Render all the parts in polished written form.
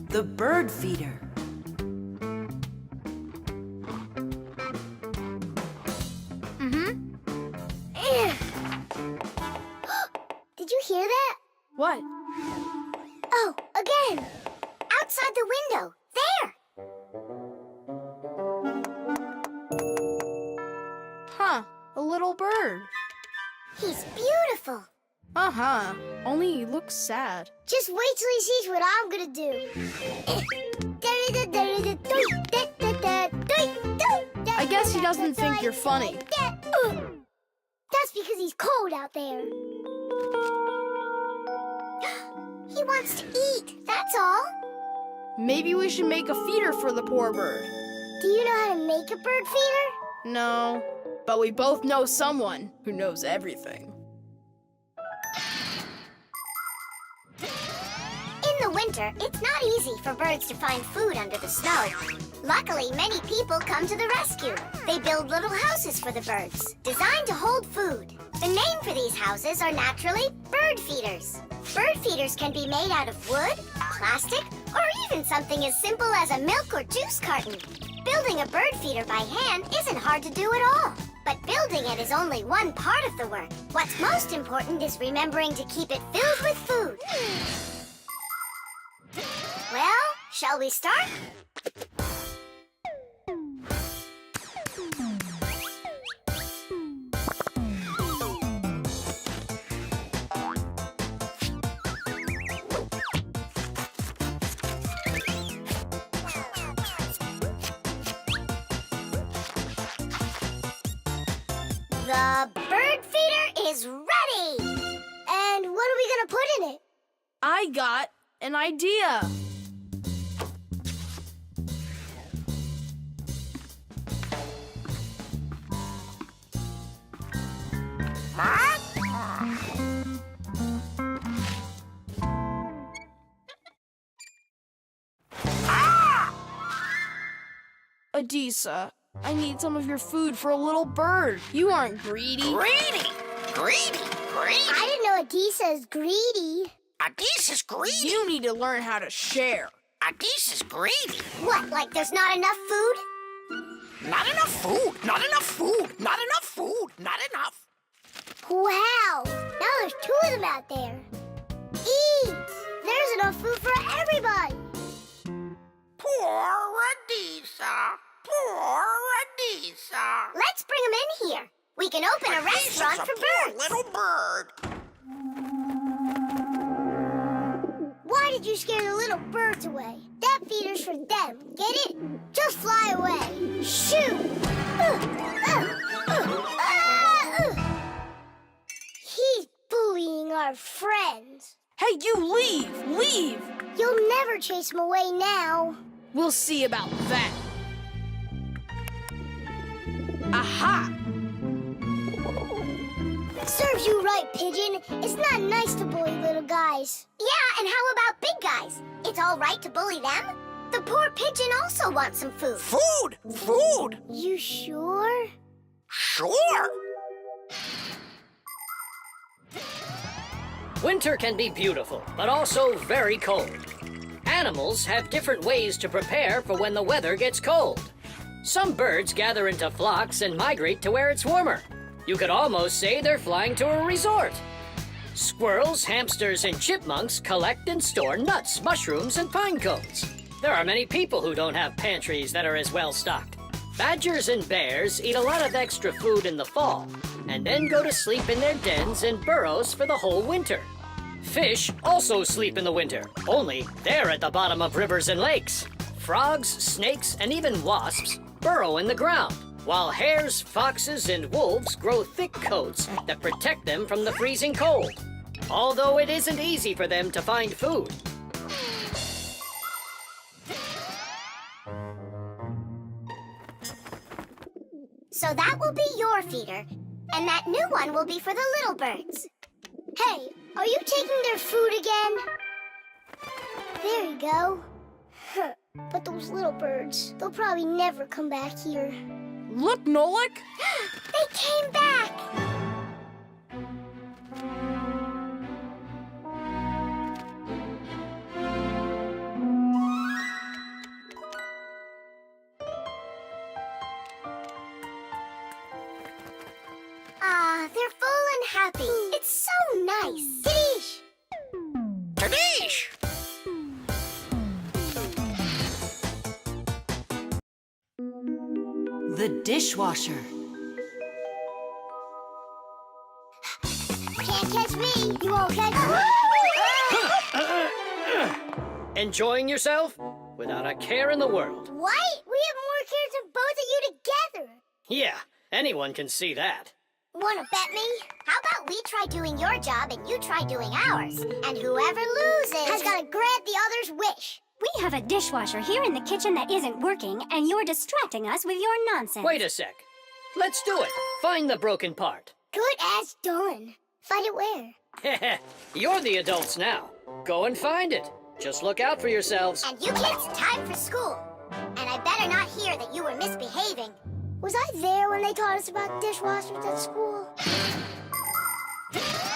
the bird feeder. Did you hear that? What? Oh, again! Outside the window! There! Huh, a little bird. He's beautiful! Uh-huh, only he looks sad. Just wait till he sees what I'm gonna do. I guess he doesn't think you're funny. That's because he's cold out there. He wants to eat, that's all. Maybe we should make a feeder for the poor bird. Do you know how to make a bird feeder? No, but we both know someone who knows everything. In the winter, it's not easy for birds to find food under the snow. Luckily, many people come to the rescue. They build little houses for the birds, designed to hold food. The name for these houses are naturally bird feeders. Bird feeders can be made out of wood, plastic, or even something as simple as a milk or juice carton. Building a bird feeder by hand isn't hard to do at all. But building it is only one part of the work. What's most important is remembering to keep it filled with food. Well, shall we start? The bird feeder is ready! And what are we gonna put in it? I got an idea. Adisa, I need some of your food for a little bird. You aren't greedy. Greedy! Greedy! Greedy! I didn't know Adisa is greedy. Adisa's greedy! You need to learn how to share. Adisa's greedy! What, like there's not enough food? Not enough food! Not enough food! Not enough food! Not enough! Wow! Now there's two of them out there. Eat! There's enough food for everybody. Poor Adisa! Poor Adisa! Let's bring them in here. We can open a restaurant for birds. Little bird! Why did you scare the little birds away? That feeder's for them. Get it? Just fly away. Shoot! He's bullying our friends. Hey, you leave! Leave! You'll never chase him away now. We'll see about that. Aha! Serves you right, Pigeon. It's not nice to bully little guys. Yeah, and how about big guys? It's all right to bully them. The poor pigeon also wants some food. Food! Food! You sure? Sure! Winter can be beautiful, but also very cold. Animals have different ways to prepare for when the weather gets cold. Some birds gather into flocks and migrate to where it's warmer. You could almost say they're flying to a resort. Squirrels, hamsters, and chipmunks collect and store nuts, mushrooms, and pine cones. There are many people who don't have pantries that are as well stocked. Badgers and bears eat a lot of extra food in the fall, and then go to sleep in their dens and burrows for the whole winter. Fish also sleep in the winter, only they're at the bottom of rivers and lakes. Frogs, snakes, and even wasps burrow in the ground, while hares, foxes, and wolves grow thick coats that protect them from the freezing cold, although it isn't easy for them to find food. So that will be your feeder, and that new one will be for the little birds. Hey, are you taking their food again? There you go. But those little birds, they'll probably never come back here. Look, Nolik! They came back! happy. It's so nice. Dish! Tadish! The dishwasher. Can't catch me. You won't catch me. Enjoying yourself? Without a care in the world. What? We have more cares than both of you together. Yeah, anyone can see that. Wanna bet me? How about we try doing your job and you try doing ours? And whoever loses has got to grant the other's wish. We have a dishwasher here in the kitchen that isn't working, and you're distracting us with your nonsense. Wait a sec. Let's do it. Find the broken part. Good as done. Find it where? You're the adults now. Go and find it. Just look out for yourselves. And you kids, time for school. And I better not hear that you were misbehaving. Was I there when they taught us about dishwashers at school?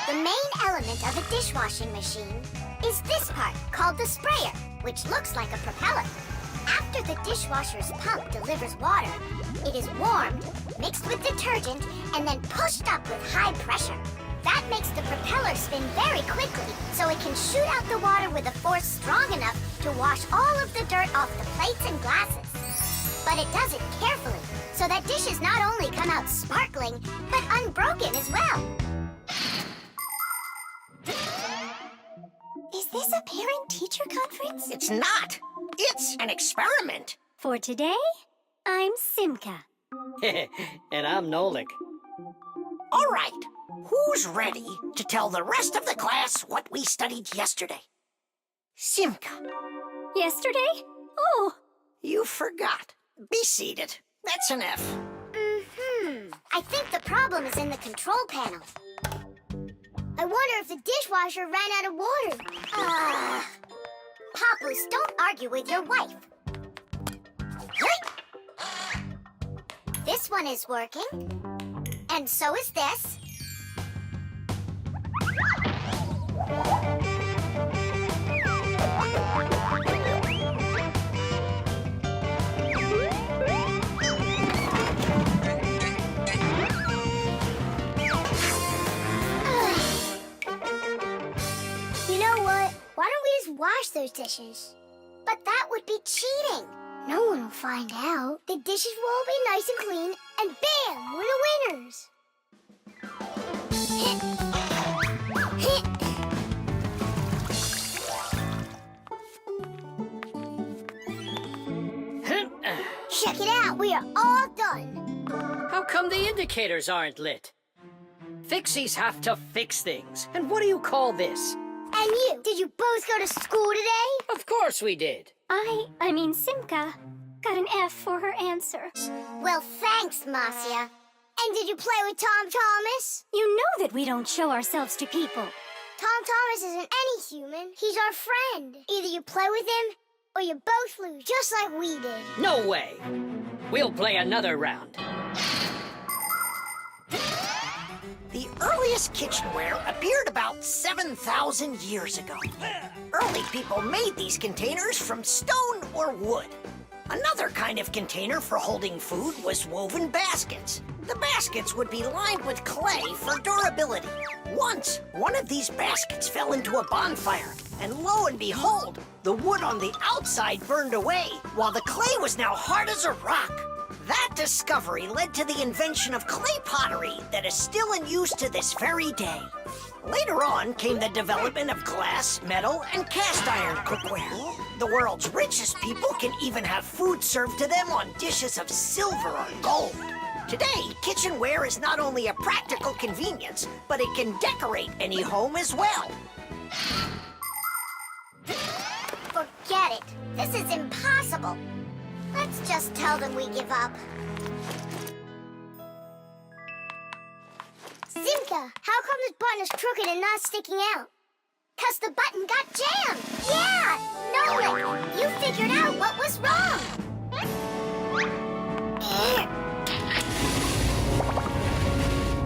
The main element of a dishwashing machine is this part, called the sprayer, which looks like a propeller. After the dishwasher's pump delivers water, it is warmed, mixed with detergent, and then pushed up with high pressure. That makes the propeller spin very quickly, so it can shoot out the water with a force strong enough to wash all of the dirt off the plates and glasses. But it does it carefully, so that dishes not only come out sparkling, but unbroken as well. Is this a parent-teacher conference? It's not. It's an experiment. For today, I'm Simka. And I'm Nolik. All right. Who's ready to tell the rest of the class what we studied yesterday? Simka, Yesterday? Oh, you forgot. Be seated. That's an F. I think the problem is in the control panel. I wonder if the dishwasher ran out of water. Papoose, don't argue with your wife. This one is working. And so is this. You know what? Why don't we just wash those dishes? But that would be cheating. No one will find out. The dishes will all be nice and clean, and bam, we're the winners. Check it out, we are all done. How come the indicators aren't lit? Fixies have to fix things. And what do you call this? And you, did you both go to school today? Of course we did. I mean Simka, got an F for her answer. Well, thanks, Marcia. And did you play with Tom Thomas? You know that we don't show ourselves to people. Tom Thomas isn't any human. He's our friend. Either you play with him, or you both lose, just like we did. No way. We'll play another round. The earliest kitchenware appeared about 7,000 years ago. Early people made these containers from stone or wood. Another kind of container for holding food was woven baskets. The baskets would be lined with clay for durability. Once, one of these baskets fell into a bonfire, and lo and behold, the wood on the outside burned away, while the clay was now hard as a rock. That discovery led to the invention of clay pottery that is still in use to this very day. Later on came the development of glass, metal, and cast iron cookware. The world's richest people can even have food served to them on dishes of silver or gold. Today, kitchenware is not only a practical convenience, but it can decorate any home as well. Forget it. This is impossible. Let's just tell them we give up. Simka, how come this button is crooked and not sticking out? 'Cause the button got jammed. Yeah! Nolik, you figured out what was wrong.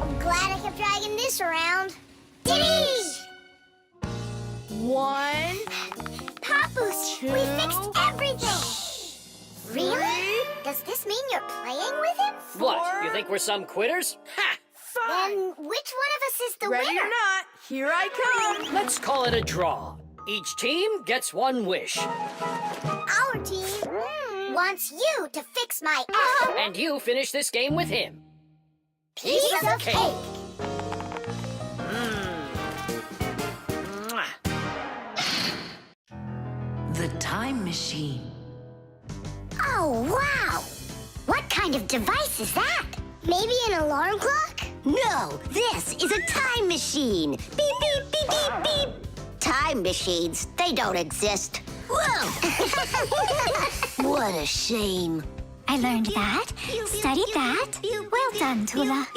I'm glad I kept dragging this around. Diddy! 1, Papoose, 2, we fixed everything. Really? Does this mean you're playing with him? What, you think we're some quitters? Ha! Then which one of us is the Ready winner. or not, here I come. Let's call it a draw. Each team gets one wish. Our team wants you to fix my egg. And you finish this game with him. Piece of cake. Mwah. The time machine. Oh, wow. What kind of device is that? Maybe an alarm clock? No, this is a time machine. Beep, beep, beep, beep, beep. Time machines, they don't exist. Whoa! What a shame. I learned that, studied that. Well done, Tula.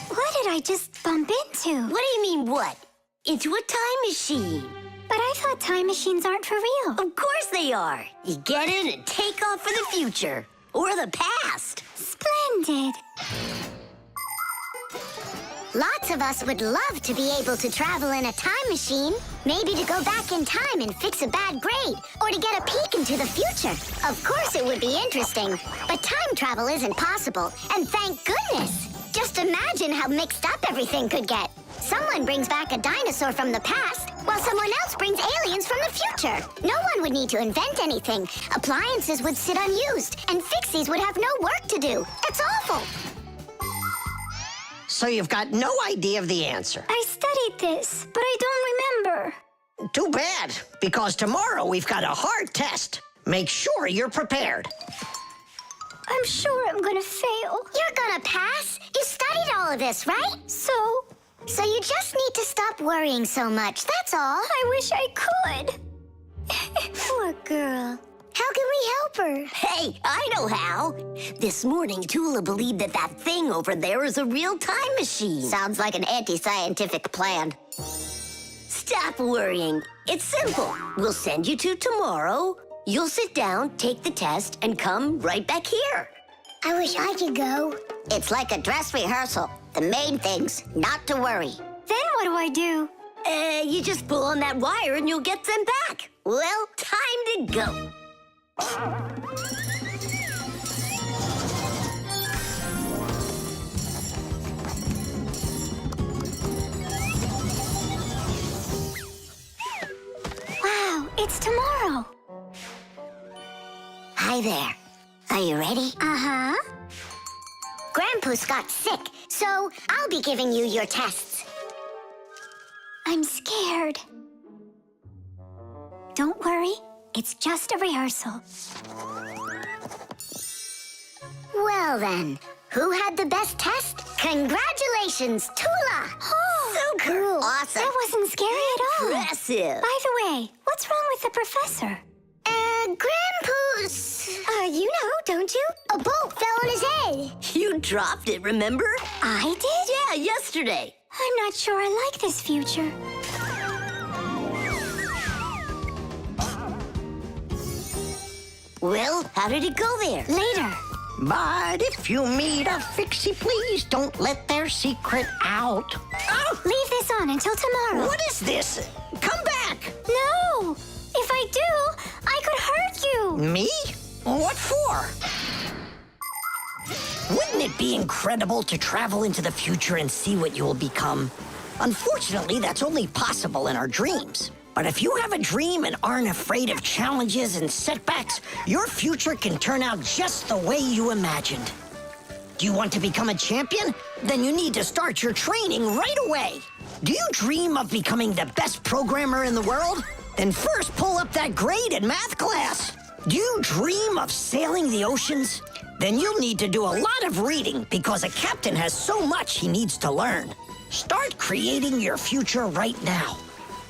What did I just bump into? What do you mean, what? Into a time machine. But I thought time machines aren't for real. Of course they are. You get in and take off for the future. Or the past. Splendid. Lots of us would love to be able to travel in a time machine. Maybe to go back in time and fix a bad grade, or to get a peek into the future. Of course it would be interesting, but time travel isn't possible, and thank goodness! Just imagine how mixed up everything could get. Someone brings back a dinosaur from the past, while someone else brings aliens from the future. No one would need to invent anything. Appliances would sit unused, and Fixies would have no work to do. It's awful! So you've got no idea of the answer. I studied this, but I don't remember. Too bad, because tomorrow we've got a hard test. Make sure you're prepared. I'm sure I'm gonna fail. You're gonna pass? You studied all of this, right? So, So you just need to stop worrying so much, that's all. I wish I could. Poor girl. How can we help her? Hey, I know how. This morning, Tula believed that thing over there is a real time machine. Sounds like an anti-scientific plan. Stop worrying. It's simple. We'll send you to tomorrow. You'll sit down, take the test, and come right back here. I wish I could go. It's like a dress rehearsal. The main thing's not to worry. Then what do I do? You just pull on that wire and you'll get them back. Well, time to go. Wow, it's tomorrow. Hi there. Are you ready? Uh-huh. Grandpa's got sick, so I'll be giving you your tests. I'm scared. Don't worry, it's just a rehearsal. Well then, who had the best test? Congratulations, Tula! Oh, So cool. Awesome. that wasn't scary at all. Impressive. By the way, what's wrong with the professor? Grandpa's... you know, don't you? A bolt fell on his head. You dropped it, remember? I did? Yeah, yesterday. I'm not sure I like this future. Well, how did it go there? Later. But if you meet a Fixie, please don't let their secret out. Oh, Leave this on until tomorrow. what is this? Come back. No! If I do, I could hurt you. Me? What for? Wouldn't it be incredible to travel into the future and see what you will become? Unfortunately, that's only possible in our dreams. But if you have a dream and aren't afraid of challenges and setbacks, your future can turn out just the way you imagined. Do you want to become a champion? Then you need to start your training right away. Do you dream of becoming the best programmer in the world? Then first pull up that grade in math class. Do you dream of sailing the oceans? Then you'll need to do a lot of reading because a captain has so much he needs to learn. Start creating your future right now.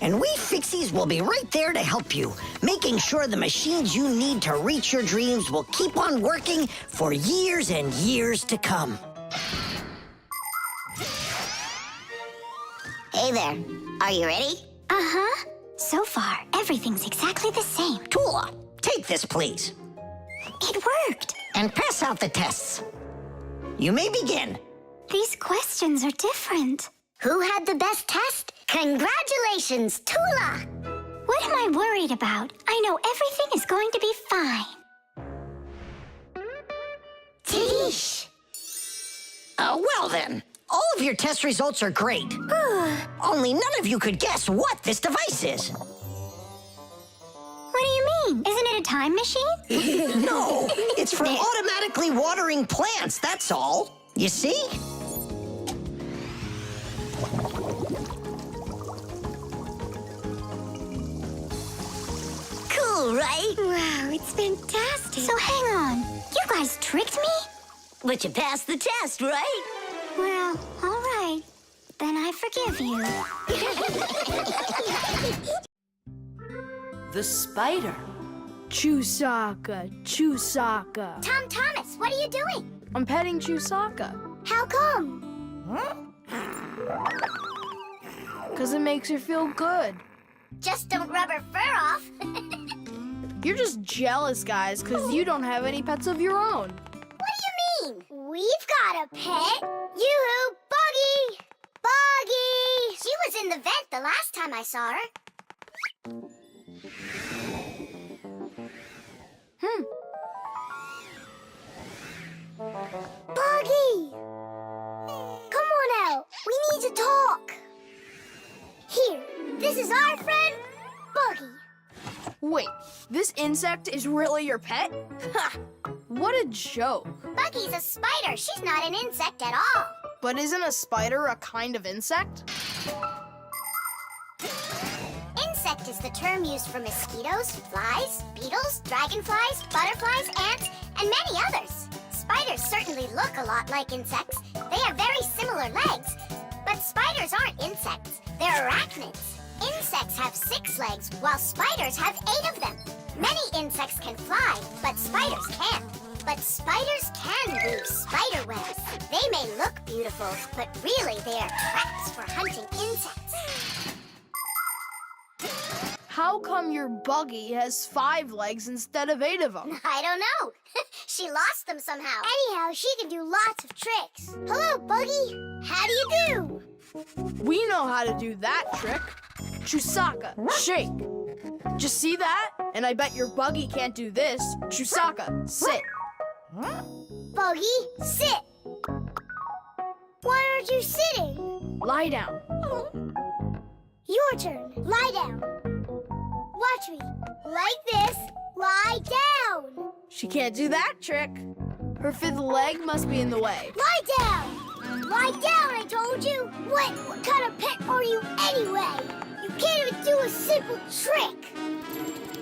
And we Fixies will be right there to help you, making sure the machines you need to reach your dreams will keep on working for years and years to come. Hey there. Are you ready? Uh-huh. So far, everything's exactly the same. Tula, take this, please, It worked. and pass out the tests. You may begin. These questions are different. Who had the best test? Congratulations, Tula! What am I worried about? I know everything is going to be fine. Tish! Well then, All of your test results are great. Only none of you could guess what this device is. What do you mean? Isn't it a time machine? No, it's for automatically watering plants, that's all. You see? Cool, right? Wow, it's fantastic. So hang on. You guys tricked me? But you passed the test, right? Well, all right. Then I forgive you. The spider. Chusaka, Chusaka. Tom Thomas, what are you doing? I'm petting Chusaka. How come? Because it makes her feel good. Just don't rub her fur off. You're just jealous, guys, because you don't have any pets of your own. What do you mean? We've got a pet. Yoo-hoo, Buggy! Buggy! She was in the vent the last time I saw her. Buggy! Come on out. We need to talk. Here, this is our friend, Buggy. Wait, this insect is really your pet? Ha! What a joke. Buggy's a spider. She's not an insect at all. But isn't a spider a kind of insect? Insect is the term used for mosquitoes, flies, beetles, dragonflies, butterflies, ants, and many others. Spiders certainly look a lot like insects. They have very similar legs. But spiders aren't insects. They're arachnids. Insects have 6 legs, while spiders have 8 of them. Many insects can fly, but spiders can't. But spiders can weave spider webs. They may look beautiful, but really they are traps for hunting insects. How come your buggy has 5 legs instead of 8 of them? I don't know. She lost them somehow. Anyhow, she can do lots of tricks. Hello, Buggy. How do you do? We know how to do that trick. Chusaka, shake. Just see that? And I bet your buggy can't do this. Chusaka, sit. Buggy, sit. Why aren't you sitting? Lie down. Your turn. Lie down. Watch me. Like this. Lie down. She can't do that trick. Her 5th leg must be in the way. Lie down. Lie down, I told you. What kind of pet are you anyway? You can't even do a simple trick.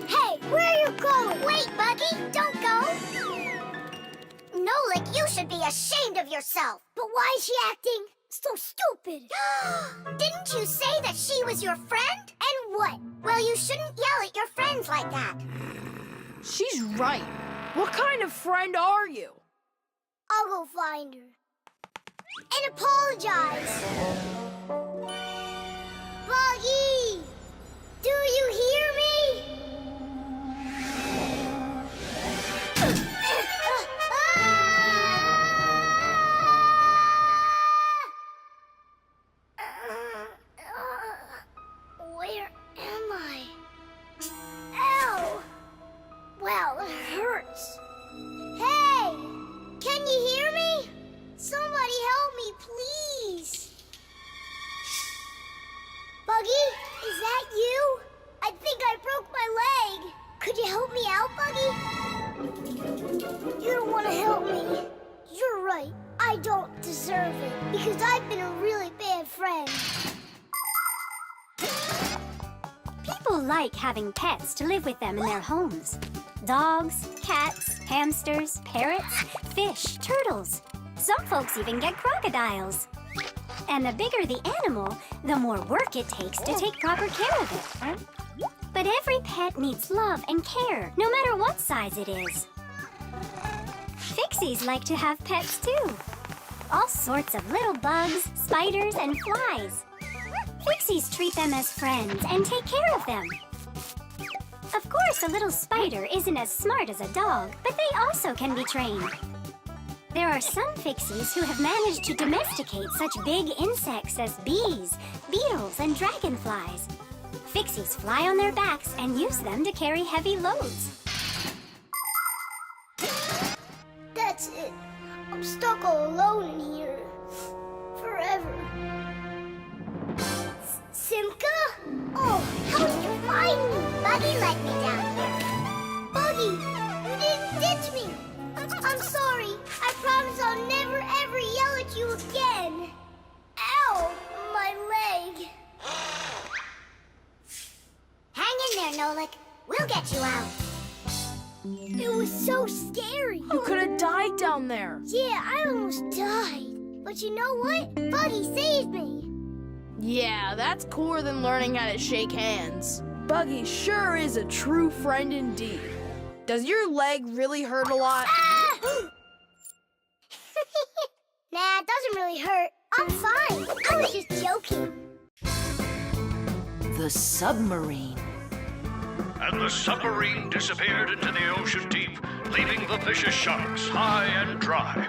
Hey, where are you going? Wait, Buggy, don't go. Nolik, you should be ashamed of yourself. But why is she acting so stupid? Didn't you say that she was your friend? And what? Well, you shouldn't yell at your friends like that. She's right. What kind of friend are you? I'll go find her. And apologize. Buggy! Do you hear me? Where am I? Ow! Well, it hurts. Hey! Can you hear me? Somebody help me, please. Buggy, is that you? I think I broke my leg. Could you help me out, Buggy? You don't want to help me. You're right. I don't deserve it because I've been a really bad friend. People like having pets to live with them in their homes. Dogs, cats, hamsters, parrots, fish, turtles. Some folks even get crocodiles. And the bigger the animal, the more work it takes to take proper care of it. But every pet needs love and care, no matter what size it is. Fixies like to have pets too. All sorts of little bugs, spiders, and flies. Fixies treat them as friends and take care of them. Of course, a little spider isn't as smart as a dog, but they also can be trained. There are some Fixies who have managed to domesticate such big insects as bees, beetles, and dragonflies. Fixies fly on their backs and use them to carry heavy loads. That's it. I'm stuck all alone in here. Forever. Nolik. We'll get you out. It was so scary. You could have died down there. Yeah, I almost died. But you know what? Buggy saved me. Yeah, that's cooler than learning how to shake hands. Buggy sure is a true friend indeed. Does your leg really hurt a lot? Ah! Nah, it doesn't really hurt. I'm fine. I was just joking. The submarine. And the submarine disappeared into the ocean deep, leaving the vicious sharks high and dry.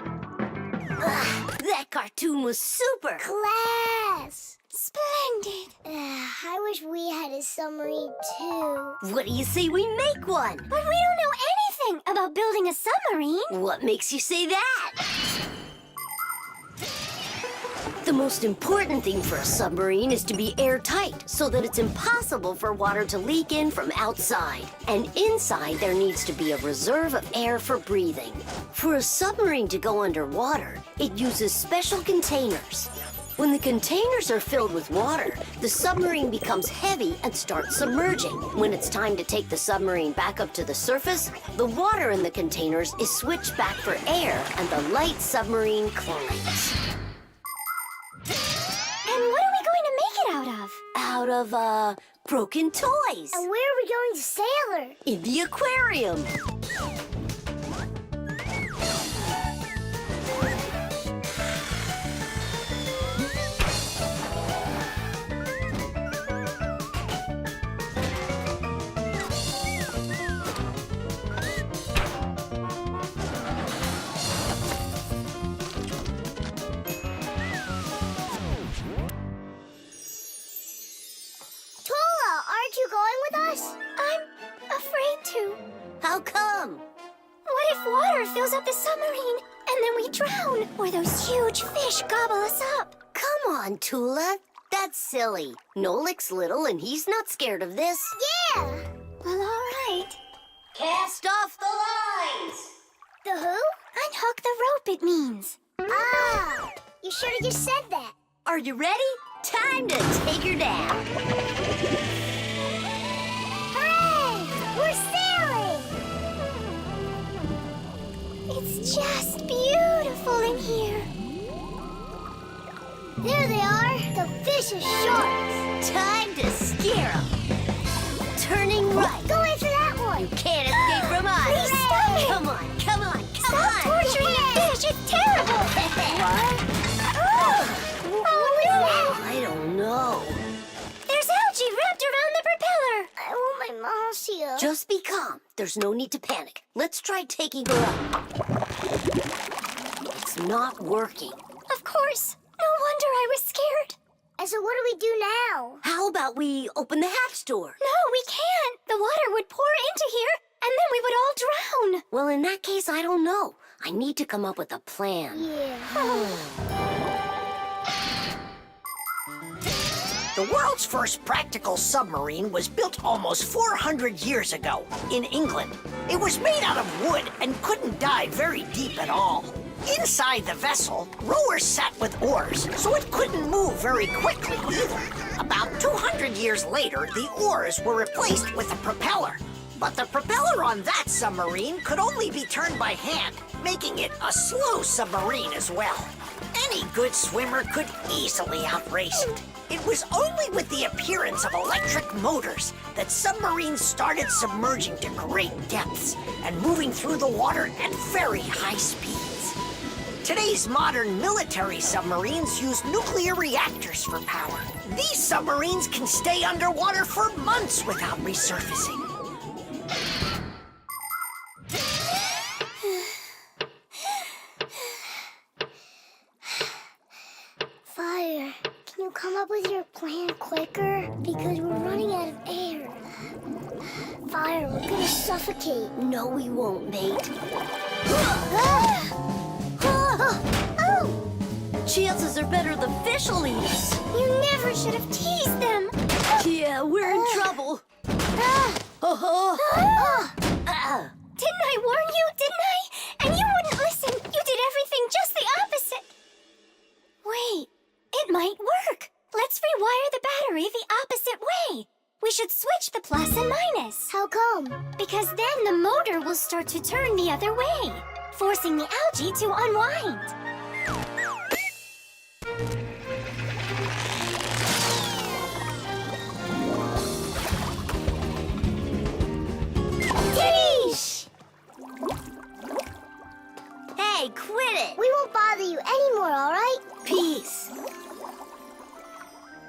That cartoon was super. Class. Splendid. I wish we had a submarine too. What do you say we make one? But we don't know anything about building a submarine. What makes you say that? The most important thing for a submarine is to be airtight so that it's impossible for water to leak in from outside. And inside, there needs to be a reserve of air for breathing. For a submarine to go underwater, it uses special containers. When the containers are filled with water, the submarine becomes heavy and starts submerging. When it's time to take the submarine back up to the surface, the water in the containers is switched back for air and the light submarine climbs. And what are we going to make it out of? Out of, broken toys. And where are we going to sail her? In the aquarium. Aren't you going with us? I'm afraid to. How come? What if water fills up the submarine and then we drown? Or those huge fish gobble us up? Come on, Tula. That's silly. Nolik's little and he's not scared of this. Yeah! Well, all right. Cast off the lines! The who? Unhook the rope, it means. Ah! You should have just said that. Are you ready? Time to take her down. Hooray! We're sailing! It's just beautiful in here. There they are, the vicious sharks. Time to scare 'em. Turning right. Go after that one. You can't escape from us. Please stop it. Come on, come on, come Stop on. torturing the fish. It's terrible. I don't know. There's algae wrapped around the propeller. I want my Marcia. Just be calm. There's no need to panic. Let's try taking her up. It's not working. Of course. No wonder I was scared. And so what do we do now? How about we open the hatch door? No, we can't. The water would pour into here, and then we would all drown. Well, in that case, I don't know. I need to come up with a plan. Yeah. The world's first practical submarine was built almost 400 years ago in England. It was made out of wood and couldn't dive very deep at all. Inside the vessel, rowers sat with oars, so it couldn't move very quickly either. About 200 years later, the oars were replaced with a propeller. But the propeller on that submarine could only be turned by hand, making it a slow submarine as well. Any good swimmer could easily outrace it. It was only with the appearance of electric motors that submarines started submerging to great depths and moving through the water at very high speeds. Today's modern military submarines use nuclear reactors for power. These submarines can stay underwater for months without resurfacing. Fire, can you come up with your plan quicker? Because we're running out of air. Fire, we're gonna suffocate. No, we won't, mate. Oh! Chances are better the fish will eat us. You never should have teased them. Yeah, we're in trouble. Didn't I warn you, didn't I? And you wouldn't listen. You did everything just the opposite. Wait, it might work. Let's rewire the battery the opposite way. We should switch the plus and minus. dangerous. How come? Because then the motor will start to turn the other way, forcing the algae to unwind. Yeesh! Hey, quit it! We won't bother you anymore, all right? Peace.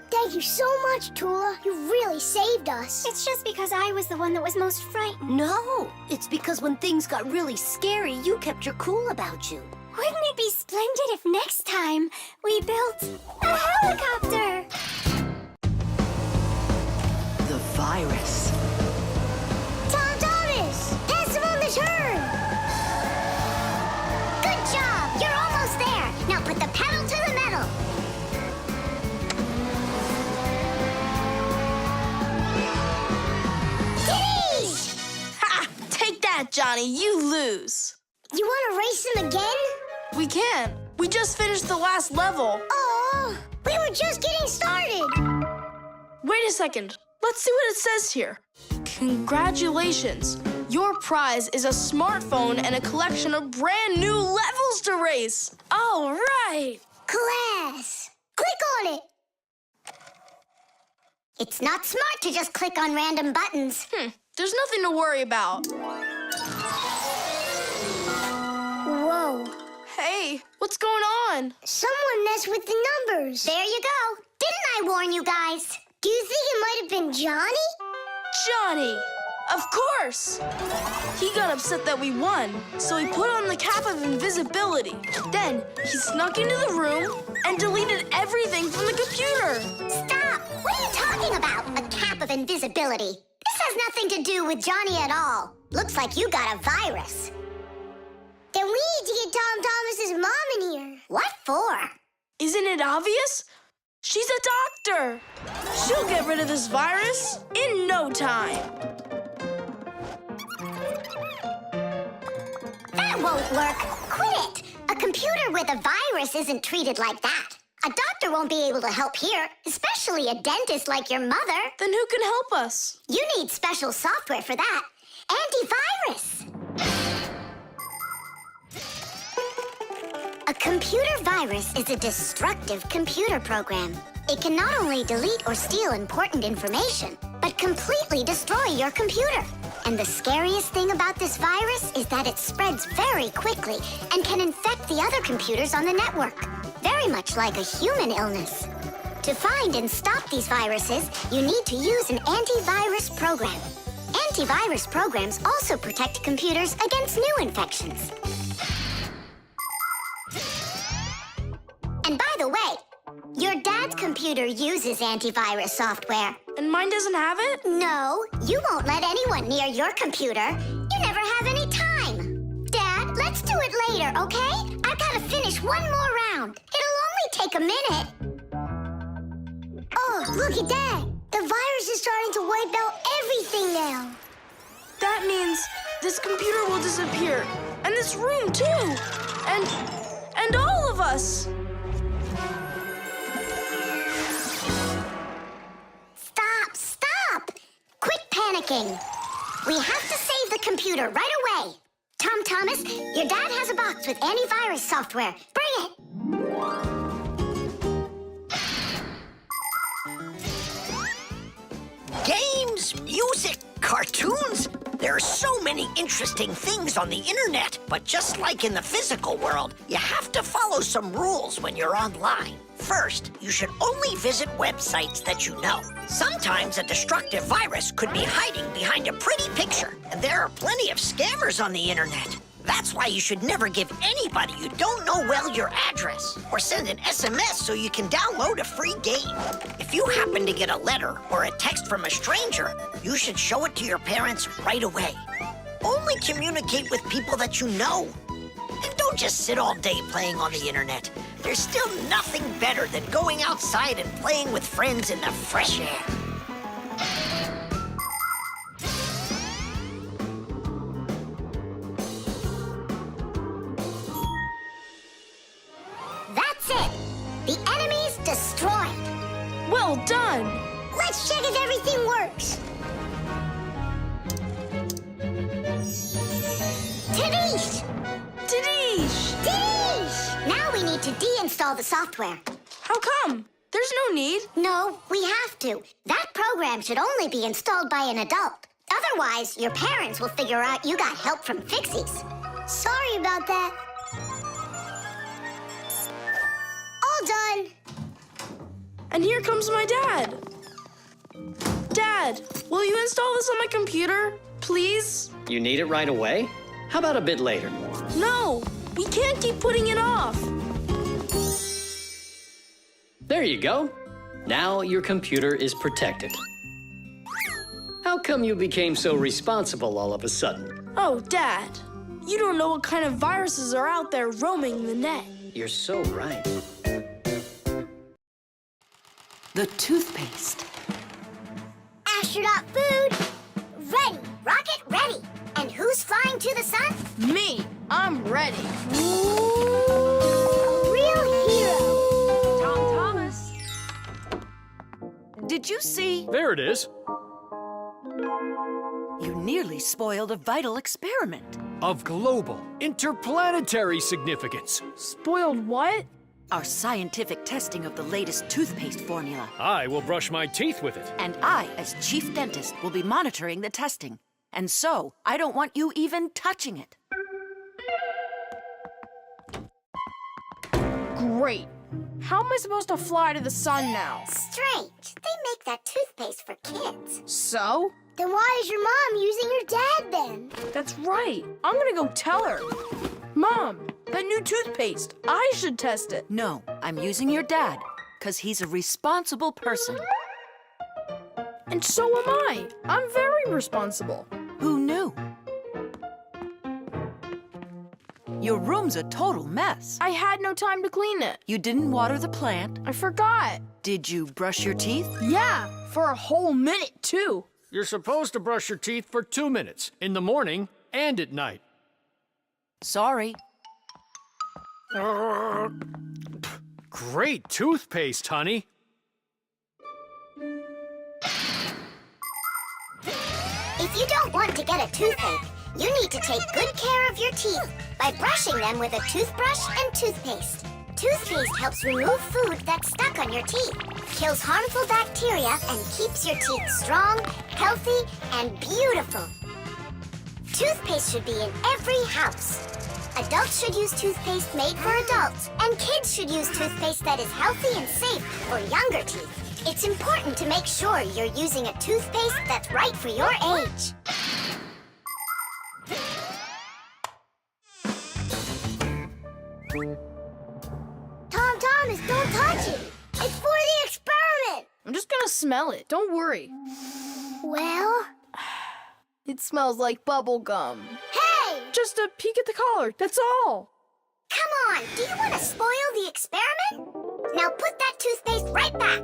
Thank you so much, Tula. You really saved us. It's just because I was the one that was most frightened. No, it's because when things got really scary, you kept your cool about you. Wouldn't it be splendid if next time we built a helicopter? The virus. Tom Thomas! Pass him on the turn! Good job! You're almost there. Now put the pedal to the metal. Ditties! Ha! Take that, Johnny. You lose. You want to race him again? We can. We just finished the last level. Oh, we were just getting started. Wait a second. Let's see what it says here. Congratulations. Your prize is a smartphone and a collection of brand new levels to race. All right. Class. Click on it. It's not smart to just click on random buttons. There's nothing to worry about. Whoa. Hey, what's going on? Someone messed with the numbers. There you go. Didn't I warn you guys? Do you think it might have been Johnny? Johnny! Of course! He got upset that we won, so he put on the cap of invisibility. Then he snuck into the room and deleted everything from the computer. Stop! What are you talking about? A cap of invisibility. This has nothing to do with Johnny at all. Looks like you got a virus. Then we need to get Tom Thomas's mom in here. What for? Isn't it obvious? She's a doctor. She'll get rid of this virus in no time. That won't work. Quit it. A computer with a virus isn't treated like that. A doctor won't be able to help here, especially a dentist like your mother. Then who can help us? You need special software for that. Antivirus. A computer virus is a destructive computer program. It can not only delete or steal important information, but completely destroy your computer. And the scariest thing about this virus is that it spreads very quickly and can infect the other computers on the network, very much like a human illness. To find and stop these viruses, you need to use an antivirus program. Antivirus programs also protect computers against new infections. And by the way, your dad's computer uses antivirus software. And mine doesn't have it? No, you won't let anyone near your computer. You never have any time. Dad, let's do it later, okay? I've got to finish one more round. It'll only take a minute. Oh, look at that. The virus is starting to wipe out everything now. That means this computer will disappear. And this room, too. And all of us. Stop! Quit panicking. We have to save the computer right away. Tom Thomas, your dad has a box with antivirus software. Bring it. Games, music, cartoons. There are so many interesting things on the internet, but just like in the physical world, you have to follow some rules when you're online. First, you should only visit websites that you know. Sometimes a destructive virus could be hiding behind a pretty picture, and there are plenty of scammers on the internet. That's why you should never give anybody you don't know well your address, or send an SMS so you can download a free game. If you happen to get a letter or a text from a stranger, you should show it to your parents right away. Only communicate with people that you know. And don't just sit all day playing on the internet. There's still nothing better than going outside and playing with friends in the fresh air. That's it. The enemy's destroyed. Well done. Let's check if everything works. to deinstall the software. How come? There's no need. No, we have to. That program should only be installed by an adult. Otherwise, your parents will figure out you got help from Fixies. Sorry about that. All done. And here comes my dad. Dad, will you install this on my computer, please? You need it right away? How about a bit later? No, we can't keep putting it off. There you go. Now your computer is protected. How come you became so responsible all of a sudden? Oh, Dad, you don't know what kind of viruses are out there roaming the net. You're so right. The toothpaste. Astronaut food, ready. Rocket ready. And who's flying to the sun? Me, I'm ready. A real hero. Tom Thomas. Did you see? There it is. You nearly spoiled a vital experiment. Of global, interplanetary significance. Spoiled what? Our scientific testing of the latest toothpaste formula. I will brush my teeth with it. And I, as chief dentist, will be monitoring the testing. And so, I don't want you even touching it. Great. How am I supposed to fly to the sun now? Strange. They make that toothpaste for kids. So? Then why is your mom using your dad then? That's right. I'm gonna go tell her. Mom, that new toothpaste, I should test it. No, I'm using your dad, because he's a responsible person. And so am I. I'm very responsible. Who knew? Your room's a total mess. I had no time to clean it. You didn't water the plant. I forgot. Did you brush your teeth? Yeah, for a whole minute, too. You're supposed to brush your teeth for 2 minutes, in the morning and at night. Sorry. Great toothpaste, honey. If you don't want to get a toothache, you need to take good care of your teeth by brushing them with a toothbrush and toothpaste. Toothpaste helps remove food that's stuck on your teeth, kills harmful bacteria, and keeps your teeth strong, healthy, and beautiful. Toothpaste should be in every house. Adults should use toothpaste made for adults, and kids should use toothpaste that is healthy and safe for younger teeth. It's important to make sure you're using a toothpaste that's right for your age. Tom Thomas, don't touch it! It's for the experiment! I'm just gonna smell it. Don't worry. Well? It smells like bubble gum. Hey! Just a peek at the collar, that's all. Come on, do you want to spoil the experiment? Now put that toothpaste right back.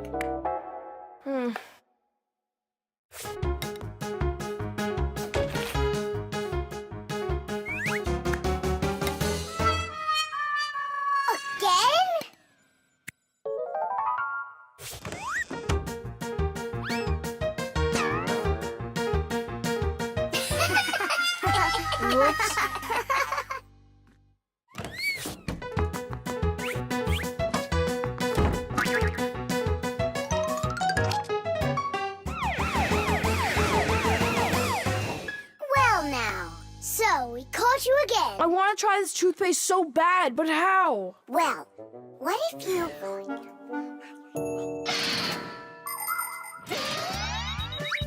Again? Whoops. Well now, so we caught you again. I want to try this toothpaste so bad, but how? Well, what if you...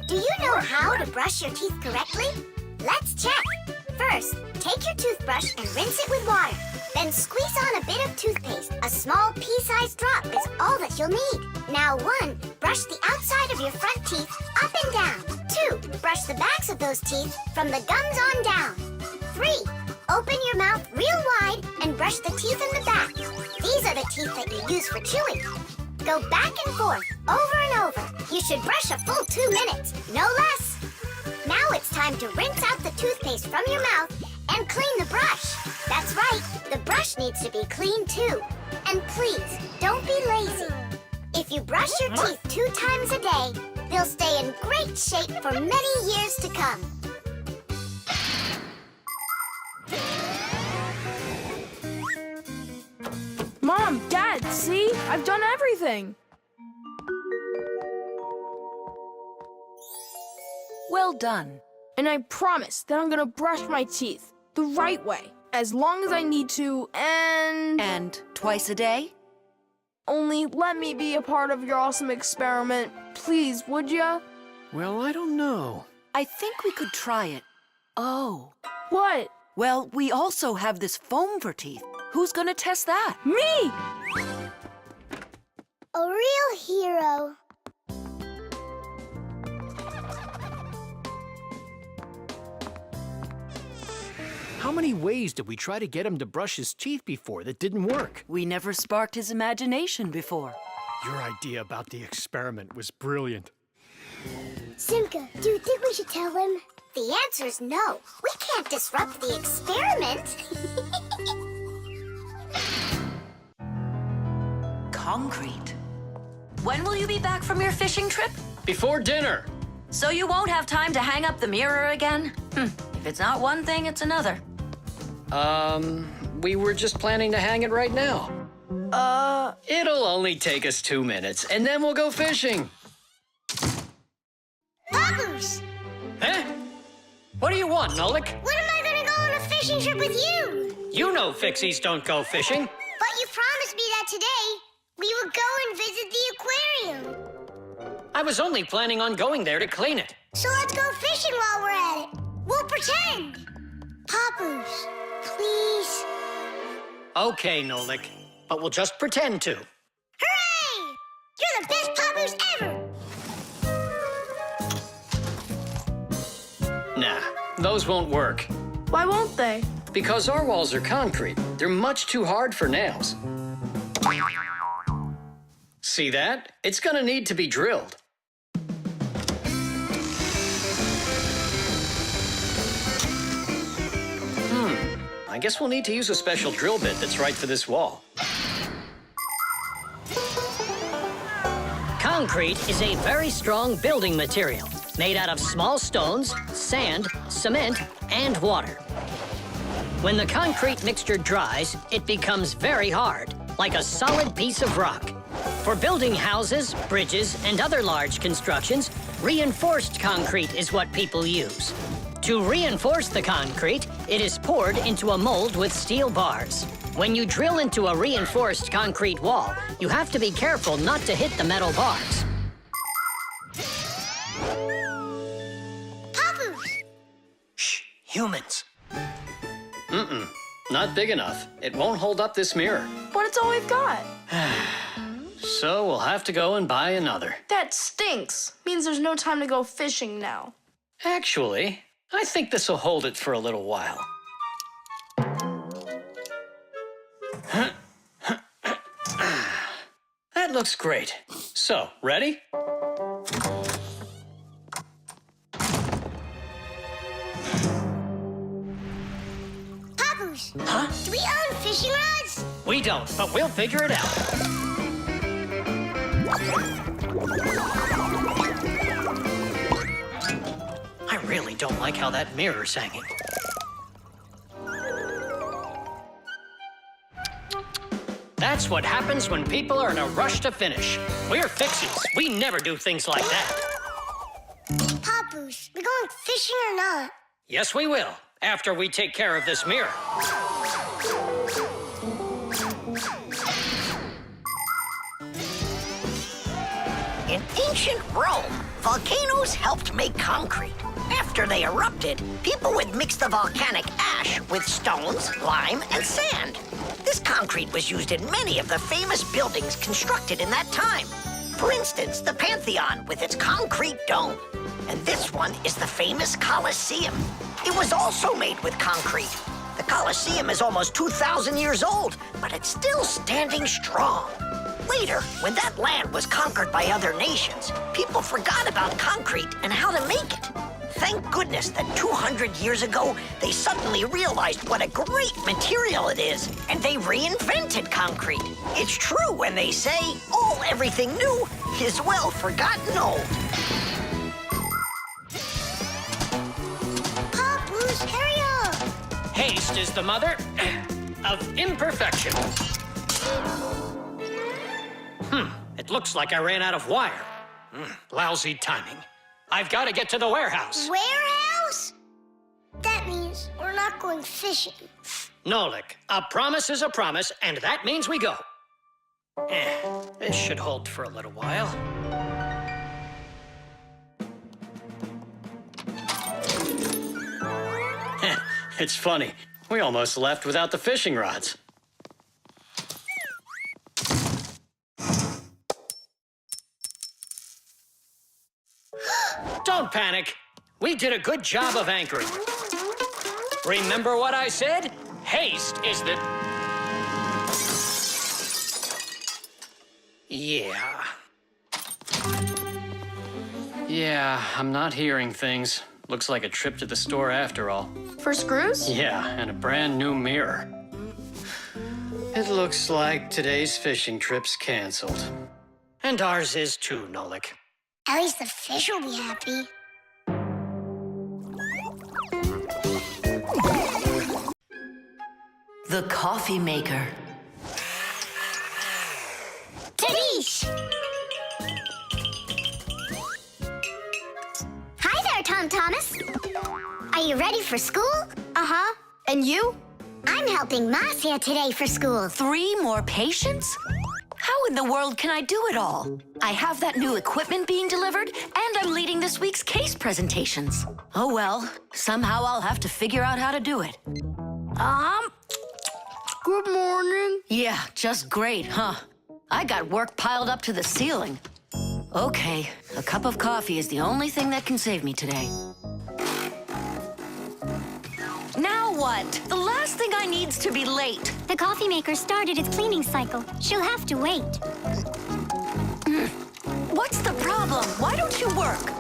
Do you know how to brush your teeth correctly? Let's check. First, take your toothbrush and rinse it with water. Then squeeze on a bit of toothpaste. A small pea-sized drop is all that you'll need. Now 1, brush the outside of your front teeth up and down. 2, brush the backs of those teeth from the gums on down. 3, open your mouth real wide and brush the teeth in the back. These are the teeth that you use for chewing. Go back and forth, over and over. You should brush a full 2 minutes, no less. Now it's time to rinse out the toothpaste from your mouth and clean the brush. That's right, the brush needs to be clean too. And please, don't be lazy. If you brush your teeth 2 times a day, they'll stay in great shape for many years to come. Mom, I've done everything. Well done. And I promise that I'm gonna brush my teeth the right way, as long as I need to, and... And twice a day? Only let me be a part of your awesome experiment. Please, would ya? Well, I don't know. I think we could try it. Oh. What? Well, we also have this foam for teeth. Who's gonna test that? Me! A real hero. How many ways did we try to get him to brush his teeth before that didn't work? We never sparked his imagination before. Your idea about the experiment was brilliant. Simka, do you think we should tell him? The answer's no. We can't disrupt the experiment. Concrete. When will you be back from your fishing trip? Before dinner. So you won't have time to hang up the mirror again? If it's not one thing, it's another. We were just planning to hang it right now. It'll only take us 2 minutes, and then we'll go fishing. Papoose! Huh? What do you want, Nolik? When am I gonna go on a fishing trip with you? You know Fixies don't go fishing. But you promised me that today we would go and visit the aquarium. I was only planning on going there to clean it. So let's go fishing while we're at it. We'll pretend. Papoose, please. Okay, Nolik, but we'll just pretend to. Hooray! You're the best Papoose ever! Nah, those won't work. Why won't they? Because our walls are concrete. They're much too hard for nails. See that? It's gonna need to be drilled. I guess we'll need to use a special drill bit that's right for this wall. Concrete is a very strong building material, made out of small stones, sand, cement, and water. When the concrete mixture dries, it becomes very hard, like a solid piece of rock. For building houses, bridges, and other large constructions, reinforced concrete is what people use. To reinforce the concrete, it is poured into a mold with steel bars. When you drill into a reinforced concrete wall, you have to be careful not to hit the metal bars. Papoose! Shh, humans. Not big enough. It won't hold up this mirror. But it's all we've got. So we'll have to go and buy another. That stinks. Means there's no time to go fishing now. Actually, I think this will hold it for a little while. That looks great. So, ready? Papoose! Huh? Do we own fishing rods? We don't, but we'll figure it out. I really don't like how that mirror's hanging. That's what happens when people are in a rush to finish. We're Fixies. We never do things like that. Papoose, we going fishing or not? Yes, we will, after we take care of this mirror. In ancient Rome, volcanoes helped make concrete. After they erupted, people would mix the volcanic ash with stones, lime, and sand. This concrete was used in many of the famous buildings constructed in that time. For instance, the Pantheon with its concrete dome. And this one is the famous Colosseum. It was also made with concrete. The Colosseum is almost 2,000 years old, but it's still standing strong. Later, when that land was conquered by other nations, people forgot about concrete and how to make it. Thank goodness that 200 years ago, they suddenly realized what a great material it is, and they reinvented concrete. It's true when they say, everything new is well forgotten old. Papoose, hurry up! Haste is the mother of imperfection. It looks like I ran out of wire. Lousy timing. I've got to get to the warehouse. Warehouse? That means we're not going fishing. Nolik, a promise is a promise, and that means we go. This should hold for a little while. It's funny. We almost left without the fishing rods. Don't panic. We did a good job of anchoring. Remember what I said? Haste is the... Yeah, I'm not hearing things. Looks like a trip to the store after all. For screws? Yeah, and a brand new mirror. It looks like today's fishing trip's canceled. And ours is too, Nolik. At least the fish will be happy. The coffee maker. Tadish! Hi there, Tom Thomas. Are you ready for school? Uh-huh. And you? I'm helping Marcia today for school. 3 more patients? How in the world can I do it all? I have that new equipment being delivered, and I'm leading this week's case presentations. Oh well, somehow I'll have to figure out how to do it. Good morning. Yeah, just great, huh? I got work piled up to the ceiling. Okay, a cup of coffee is the only thing that can save me today. Now what? The last thing I need's to be late. The coffee maker started its cleaning cycle. She'll have to wait. What's the problem? Why don't you work?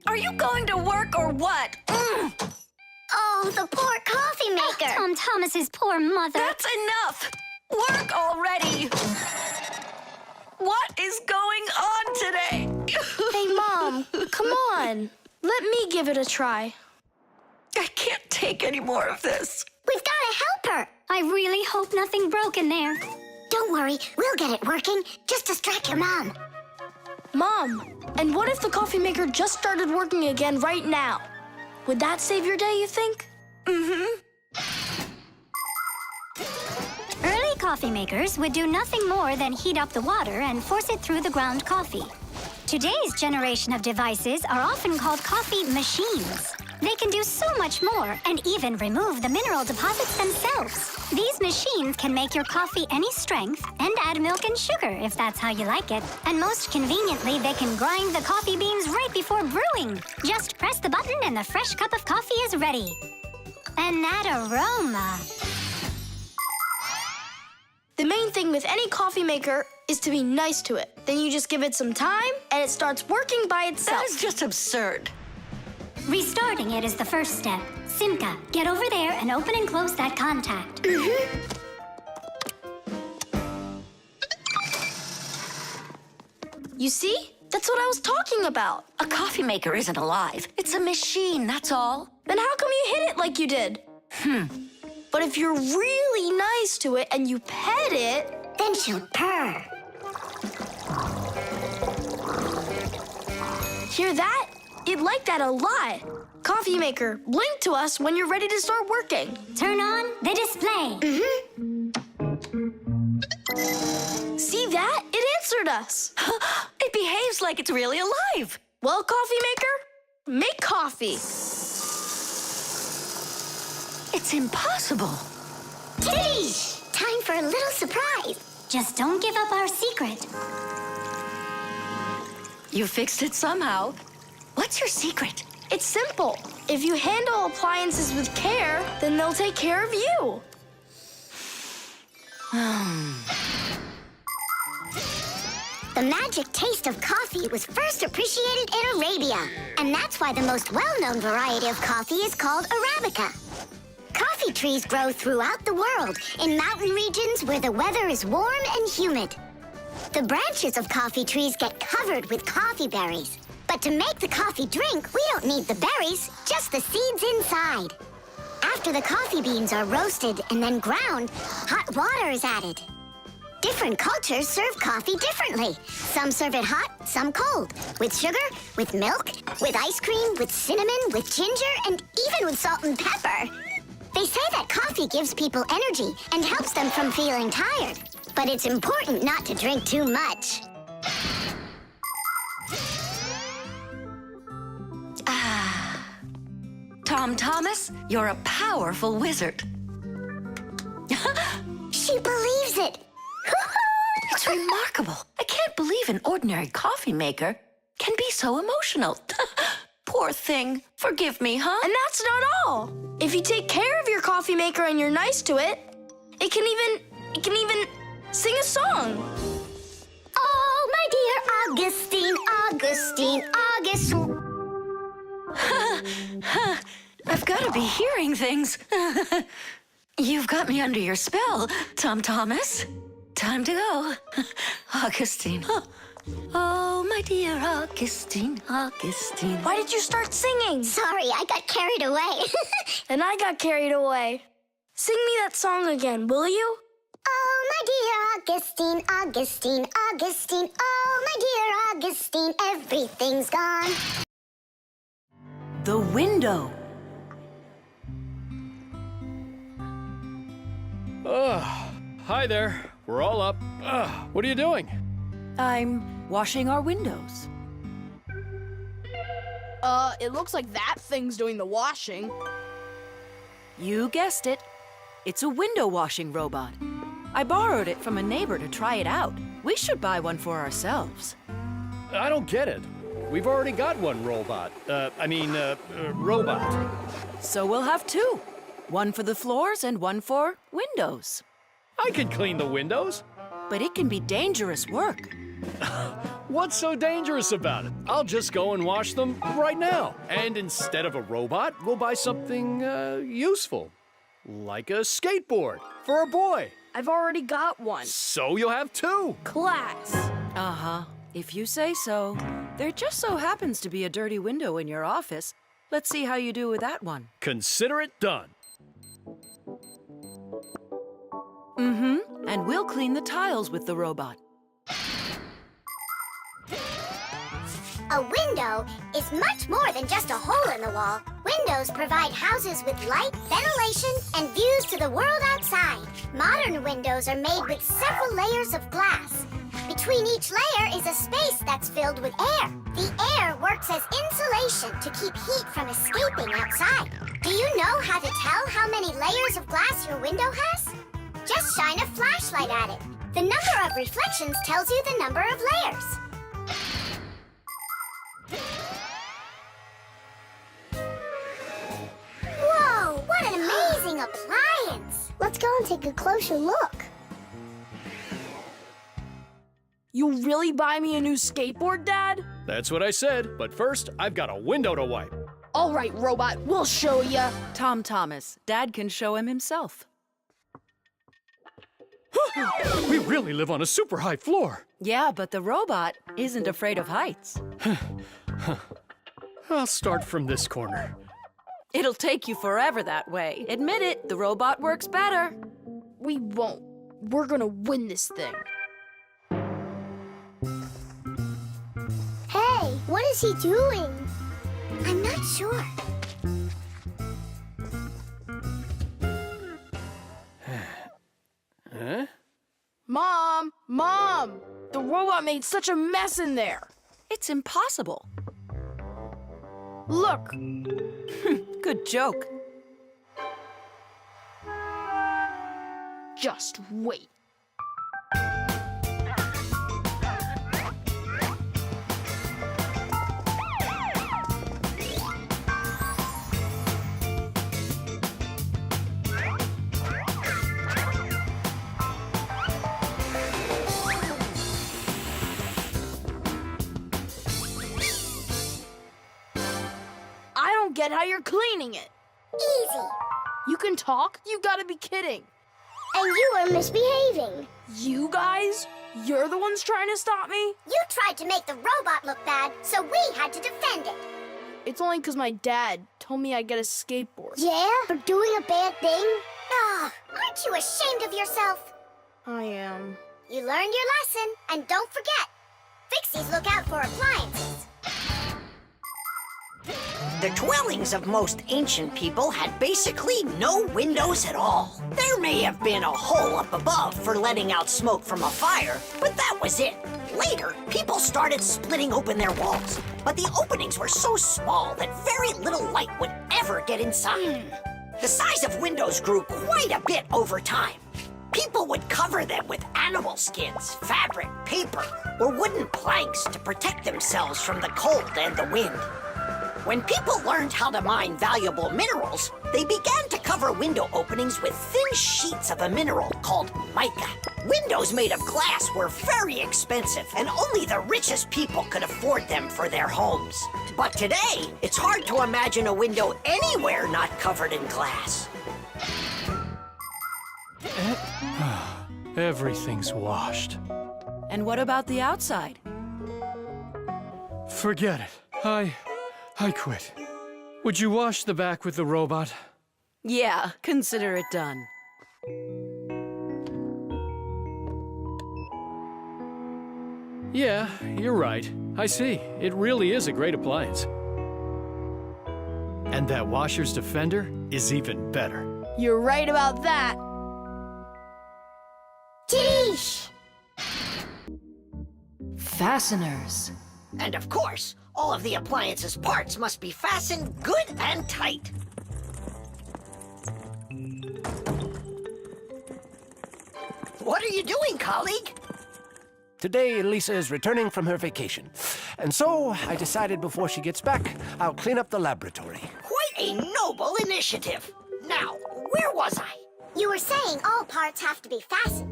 Are you going to work or what? Oh, the poor coffee maker. Tom Thomas's poor mother. That's enough! Work already! What is going on today? Hey, Mom, come on. Let me give it a try. I can't take any more of this. We've got to help her. I really hope nothing broke in there. Don't worry, we'll get it working. Just distract your mom. Mom, and what if the coffee maker just started working again right now? Would that save your day, you think? Early coffee makers would do nothing more than heat up the water and force it through the ground coffee. Today's generation of devices are often called coffee machines. They can do so much more and even remove the mineral deposits themselves. These machines can make your coffee any strength and add milk and sugar if that's how you like it. And most conveniently, they can grind the coffee beans right before brewing. Just press the button and the fresh cup of coffee is ready. And that aroma. The main thing with any coffee maker is to be nice to it. Then you just give it some time, and it starts working by itself. That is just absurd. Restarting it is the first step. Simka, get over there and open and close that contact. You see? That's what I was talking about. A coffee maker isn't alive. It's a machine, that's all. Then how come you hit it like you did? But if you're really nice to it and you pet it... Then she'll purr. Hear that? It liked that a lot. Coffee maker, blink to us when you're ready to start working. Turn on the display. See that? It answered us. It behaves like it's really alive. Well, coffee maker, make coffee. It's impossible. Tadish! Time for a little surprise. Just don't give up our secret. You fixed it somehow. What's your secret? It's simple. If you handle appliances with care, then they'll take care of you. The magic taste of coffee was first appreciated in Arabia. And that's why the most well-known variety of coffee is called Arabica. Coffee trees grow throughout the world, in mountain regions where the weather is warm and humid. The branches of coffee trees get covered with coffee berries. But to make the coffee drink, we don't need the berries, just the seeds inside. After the coffee beans are roasted and then ground, hot water is added. Different cultures serve coffee differently. Some serve it hot, some cold. With sugar, with milk, with ice cream, with cinnamon, with ginger, and even with salt and pepper. They say that coffee gives people energy and helps them from feeling tired. But it's important not to drink too much. Tom Thomas, you're a powerful wizard. She believes it. It's remarkable. I can't believe an ordinary coffee maker can be so emotional. Poor thing. Forgive me, huh? And that's not all. If you take care of your coffee maker and you're nice to it, it can even sing a song. Oh, my dear Augustine, Augustine, Augustine. I've got to be hearing things. You've got me under your spell, Tom Thomas. Time to go. Augustine. Oh, my dear Augustine, Augustine. Why did you start singing? Sorry, I got carried away. And I got carried away. Sing me that song again, will you? Oh, my dear Augustine, Augustine, Augustine. Oh, my dear Augustine, everything's gone. The window. Hi there. We're all up. What are you doing? I'm washing our windows. It looks like that thing's doing the washing. You guessed it. It's a window washing robot. I borrowed it from a neighbor to try it out. We should buy one for ourselves. I don't get it. We've already got one robot. Robot. So we'll have two. One for the floors and one for windows. I can clean the windows. But it can be dangerous work. What's so dangerous about it? I'll just go and wash them right now. And instead of a robot, we'll buy something useful. Like a skateboard for a boy. I've already got one. So you'll have two. Class. Uh-huh. If you say so. There just so happens to be a dirty window in your office. Let's see how you do with that one. Consider it done. Mm-hmm. And we'll clean the tiles with the robot. A window is much more than just a hole in the wall. Windows provide houses with light, ventilation, and views to the world outside. Modern windows are made with several layers of glass. Between each layer is a space that's filled with air. The air works as insulation to keep heat from escaping outside. Do you know how to tell how many layers of glass your window has? Just shine a flashlight at it. The number of reflections tells you the number of layers. Whoa, what an amazing appliance! Let's go and take a closer look. You really buy me a new skateboard, Dad? That's what I said. But first, I've got a window to wipe. All right, robot, we'll show ya. Tom Thomas, Dad can show him himself. We really live on a super high floor. Yeah, but the robot isn't afraid of heights. I'll start from this corner. It'll take you forever that way. Admit it, the robot works better. We won't. We're gonna win this thing. Hey, what is he doing? I'm not sure. Huh? Mom! The robot made such a mess in there. It's impossible. Look. Good joke. Just wait. Get how you're cleaning it. Easy. You can talk? You gotta be kidding. And you are misbehaving. You guys? You're the ones trying to stop me? You tried to make the robot look bad, so we had to defend it. It's only because my dad told me I'd get a skateboard. Yeah? For doing a bad thing? Ah, aren't you ashamed of yourself? I am. You learned your lesson, and don't forget, Fixies look out for appliances. The dwellings of most ancient people had basically no windows at all. There may have been a hole up above for letting out smoke from a fire, but that was it. Later, people started splitting open their walls, but the openings were so small that very little light would ever get inside. The size of windows grew quite a bit over time. People would cover them with animal skins, fabric, paper, or wooden planks to protect themselves from the cold and the wind. When people learned how to mine valuable minerals, they began to cover window openings with thin sheets of a mineral called mica. Windows made of glass were very expensive, and only the richest people could afford them for their homes. But today, it's hard to imagine a window anywhere not covered in glass. Everything's washed. And what about the outside? Forget it. I quit. Would you wash the back with the robot? Yeah, consider it done. Yeah, you're right. I see. It really is a great appliance. And that washer's defender is even better. You're right about that. Tish! Fasteners. And of course, all of the appliance's parts must be fastened good and tight. What are you doing, colleague? Today, Lisa is returning from her vacation. And so, I decided before she gets back, I'll clean up the laboratory. Quite a noble initiative. Now, where was I? You were saying all parts have to be fastened.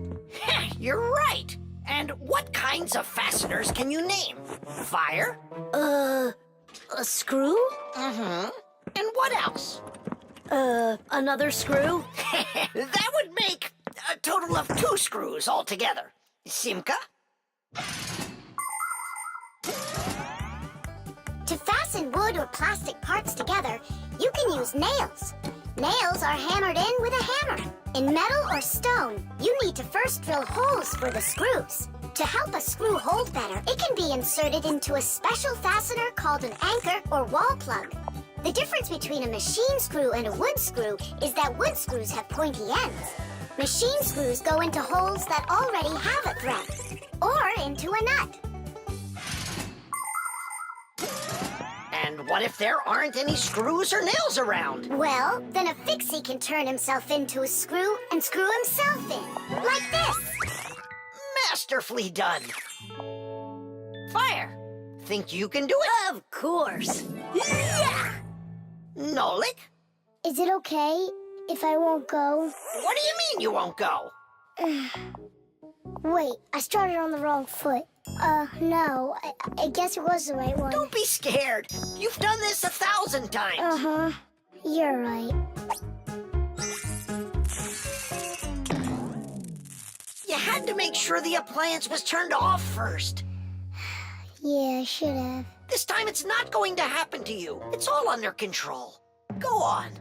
You're right. And what kinds of fasteners can you name? Fire? A screw? Mm-hmm. And what else? Another screw? That would make a total of 2 screws altogether. Simka? To fasten wood or plastic parts together, you can use nails. Nails are hammered in with a hammer. In metal or stone, you need to first drill holes for the screws. To help a screw hold better, it can be inserted into a special fastener called an anchor or wall plug. The difference between a machine screw and a wood screw is that wood screws have pointy ends. Machine screws go into holes that already have a thread, or into a nut. And what if there aren't any screws or nails around? Well, then a fixie can turn himself into a screw and screw himself in, like this. Masterfully done. Fire. Think you can do it? Of course. Yeah! Nolik? Is it okay if I won't go? What do you mean you won't go? Wait, I started on the wrong foot. No, I guess it was the right one. Don't be scared. You've done this 1,000 times. Uh-huh. You're right. You had to make sure the appliance was turned off first. Yeah, I should have. This time it's not going to happen to you. It's all under control. Go on.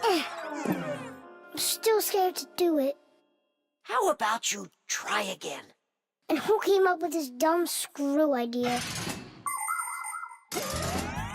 I'm still scared to do it. How about you try again? And who came up with this dumb screw idea?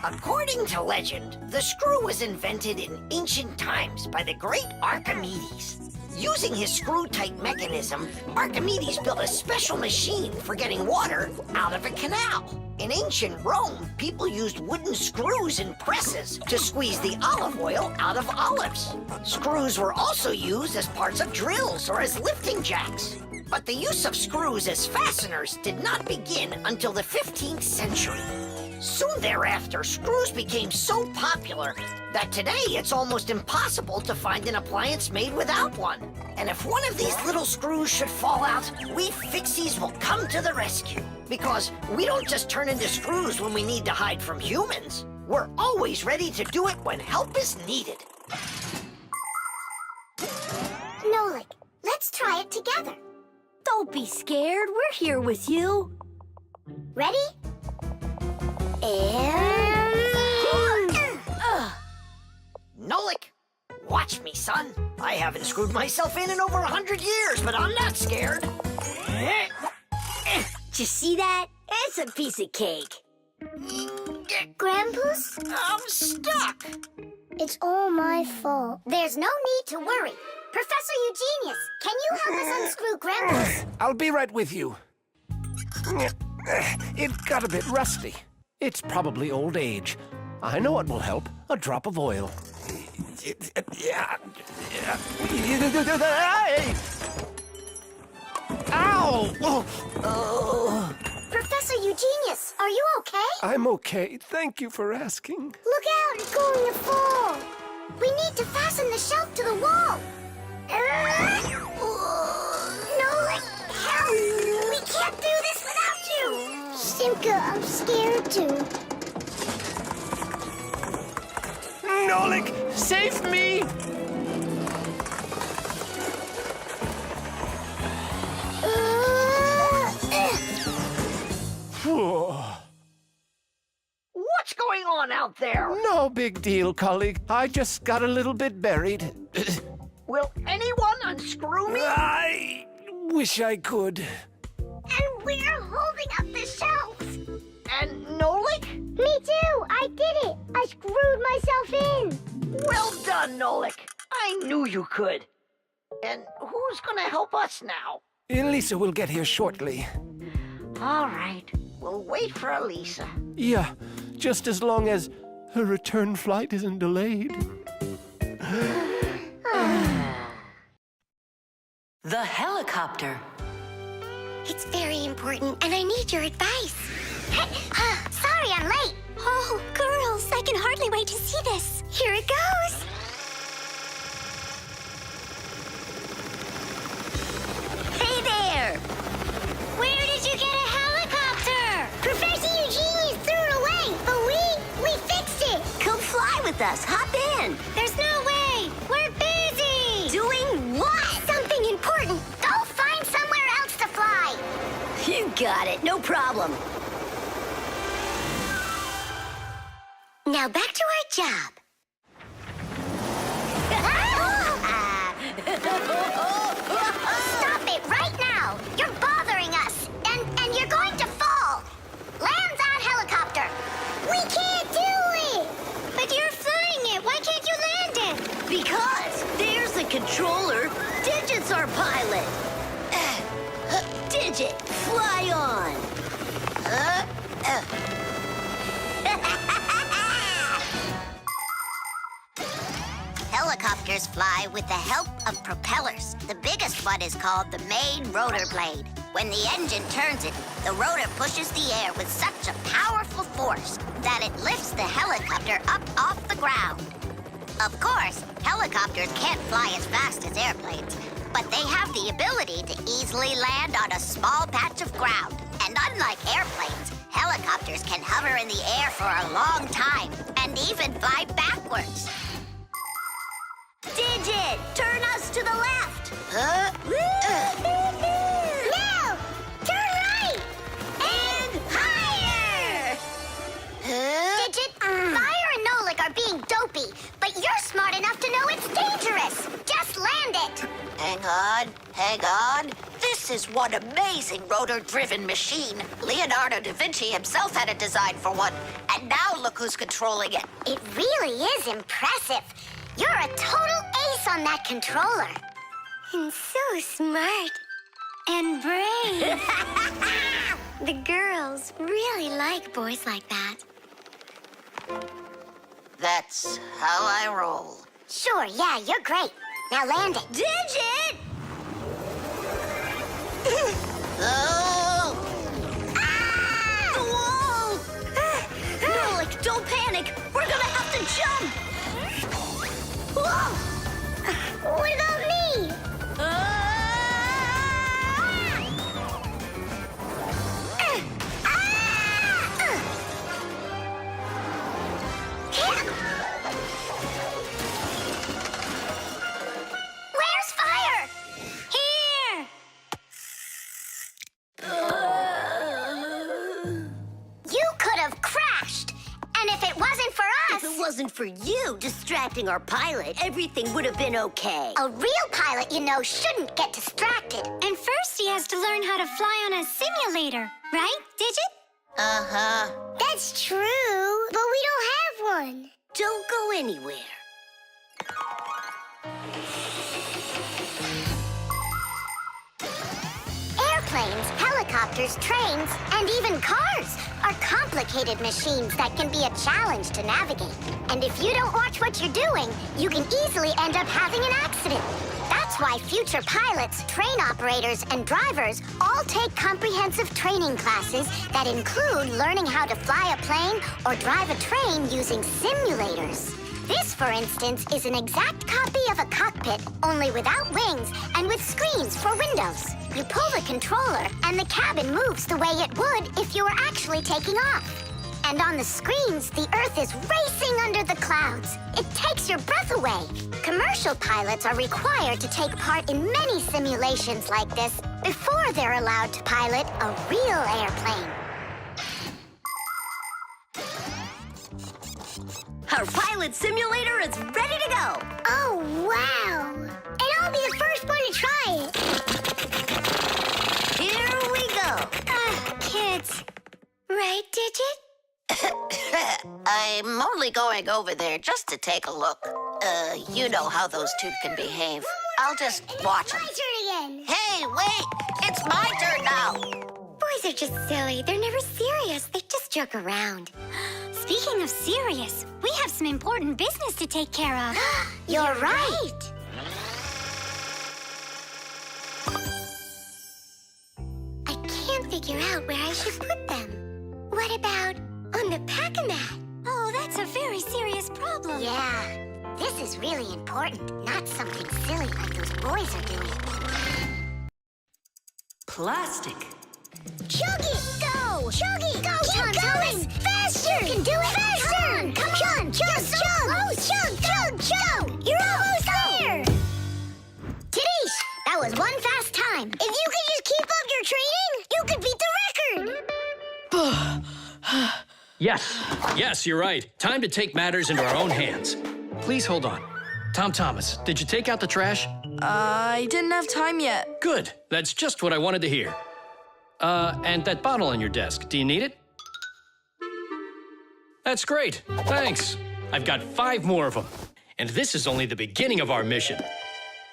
According to legend, the screw was invented in ancient times by the great Archimedes. Using his screw-type mechanism, Archimedes built a special machine for getting water out of a canal. In ancient Rome, people used wooden screws in presses to squeeze the olive oil out of olives. Screws were also used as parts of drills or as lifting jacks. But the use of screws as fasteners did not begin until the 15th century. Soon thereafter, screws became so popular that today it's almost impossible to find an appliance made without one. And if one of these little screws should fall out, we Fixies will come to the rescue. Because we don't just turn into screws when we need to hide from humans. We're always ready to do it when help is needed. Nolik, let's try it together. Don't be scared. We're here with you. Ready? Nolik, watch me, son. I haven't screwed myself in over 100 years, but I'm not scared. Did you see that? It's a piece of cake. Grandpa's? I'm stuck. It's all my fault. There's no need to worry. Professor Eugenius, can you help us unscrew Grandpa's? I'll be right with you. It got a bit rusty. It's probably old age. I know what will help. A drop of oil. Ow! Oh. Professor Eugenius, are you okay? I'm okay. Thank you for asking. Look out, it's going to fall. We need to fasten the shelf to the wall. Nolik, help! We can't do this without you. Simka, I'm scared too. Nolik, save me! What's going on out there? No big deal, colleague. I just got a little bit buried. Will anyone unscrew me? I wish I could. And we're holding up the shelf. And Nolik? Me too, I did it. I screwed myself in. Well done, Nolik. I knew you could. And who's gonna help us now? Elisa will get here shortly. All right, we'll wait for Elisa. Yeah, just as long as her return flight isn't delayed. The helicopter. It's very important, and I need your advice. Sorry I'm late. Oh, girls, I can hardly wait to see this. Here it goes. Hey there! Where did you get a helicopter? Professor Eugenius threw it away, but we fixed it. Come fly with us. Hop in. There's no way. We're busy. Doing what? Something important. Go find somewhere else to fly. You got it. No problem. Now back to our job. Stop it right now! You're bothering us, and you're going to fall. Land that helicopter. We can't do it. But you're flying it. Why can't you land it? Because there's the controller. Digit's our pilot. Digit, fly on. Helicopters fly with the help of propellers. The biggest one is called the main rotor blade. When the engine turns it, the rotor pushes the air with such a powerful force that it lifts the helicopter up off the ground. Of course, helicopters can't fly as fast as airplanes, but they have the ability to easily land on a small patch of ground. And unlike airplanes, helicopters can hover in the air for a long time and even fly backwards. Digit, turn us to the left. No! Turn right! And higher! Digit, Fire and Nolik are being dopey, but you're smart enough to know it's dangerous. Just land it. Hang on. This is one amazing rotor-driven machine. Leonardo da Vinci himself had a design for one, and now look who's controlling it. It really is impressive. You're a total ace on that controller. And so smart. And brave. The girls really like boys like that. That's how I roll. Sure, yeah, you're great. Now land it. Digit! Oh! The wall! Nolik, don't panic. We're gonna have to jump. Whoa! What about me? Where's Fire? Here! You could have crashed. And if it wasn't for us... If it wasn't for you distracting our pilot, everything would have been okay. A real pilot, you know, shouldn't get distracted. And first he has to learn how to fly on a simulator, right, Digit? Uh-huh. That's true, but we don't have one. Don't go anywhere. Airplanes, helicopters, trains, and even cars are complicated machines that can be a challenge to navigate. And if you don't watch what you're doing, you can easily end up having an accident. That's why future pilots, train operators, and drivers all take comprehensive training classes that include learning how to fly a plane or drive a train using simulators. This, for instance, is an exact copy of a cockpit, only without wings and with screens for windows. You pull the controller, and the cabin moves the way it would if you were actually taking off. And on the screens, the Earth is racing under the clouds. It takes your breath away. Commercial pilots are required to take part in many simulations like this before they're allowed to pilot a real airplane. Our pilot simulator is ready to go. Oh, wow! And I'll be the first one to try it. Here we go. Kids. Right, Digit? I'm only going over there just to take a look. You know how those two can behave. I'll just watch them. My turn again. Hey, wait! It's my turn now! Boys are just silly. They're never serious. They just joke around. Speaking of serious, we have some important business to take care of. You're right. I can't figure out where I should put them. What about on the pack-a-mat? Oh, that's a very serious problem. Yeah, this is really important, not something silly like those boys are doing. Plastic. Chug it! Go! Chug it! Go, Tom Thomas! Faster! You can do it! Faster! Come on! Chug! Chug! Chug! Chug! You're almost there! Tidish, that was one fast time. If you could just keep up your training, you could beat the record! Yes, you're right. Time to take matters into our own hands. Please hold on. Tom Thomas, did you take out the trash? I didn't have time yet. Good. That's just what I wanted to hear. And that bottle on your desk, do you need it? That's great. Thanks. I've got 5 more of them. And this is only the beginning of our mission.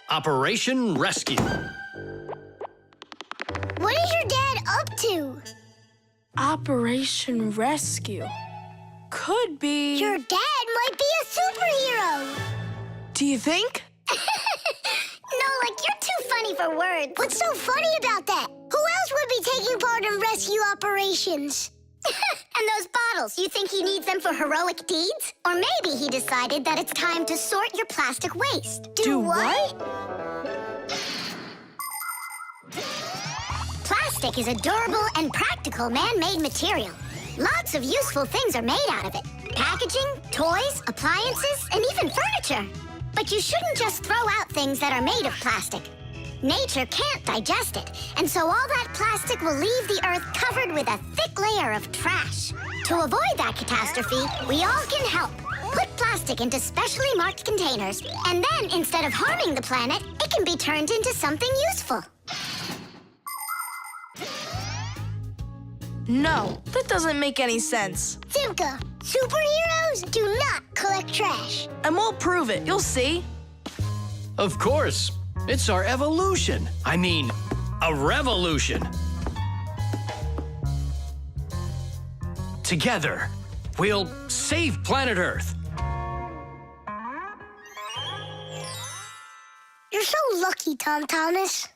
Operation Rescue. What is your dad up to? Operation Rescue. Could be... Your dad might be a superhero! Do you think? Nolik, you're too funny for words. What's so funny about that? Who else would be taking part in rescue operations? And those bottles, you think he needs them for heroic deeds? Or maybe he decided that it's time to sort your plastic waste. Do what? Plastic is a durable and practical man-made material. Lots of useful things are made out of it. Packaging, toys, appliances, and even furniture. But you shouldn't just throw out things that are made of plastic. Nature can't digest it, and so all that plastic will leave the Earth covered with a thick layer of trash. To avoid that catastrophe, we all can help. Put plastic into specially marked containers, and then instead of harming the planet, it can be turned into something useful. No, that doesn't make any sense. Simka, superheroes do not collect trash. And we'll prove it. You'll see. Of course. It's our evolution. I mean, a revolution. Together, we'll save planet Earth. You're so lucky, Tom Thomas.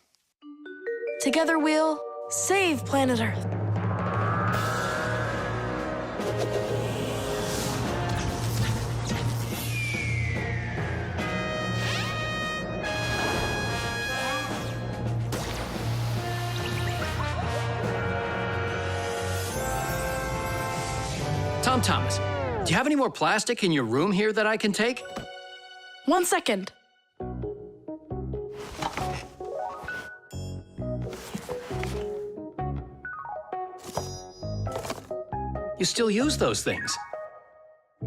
Together we'll save planet Earth. Tom Thomas, do you have any more plastic in your room here that I can take? 1 second. You still use those things?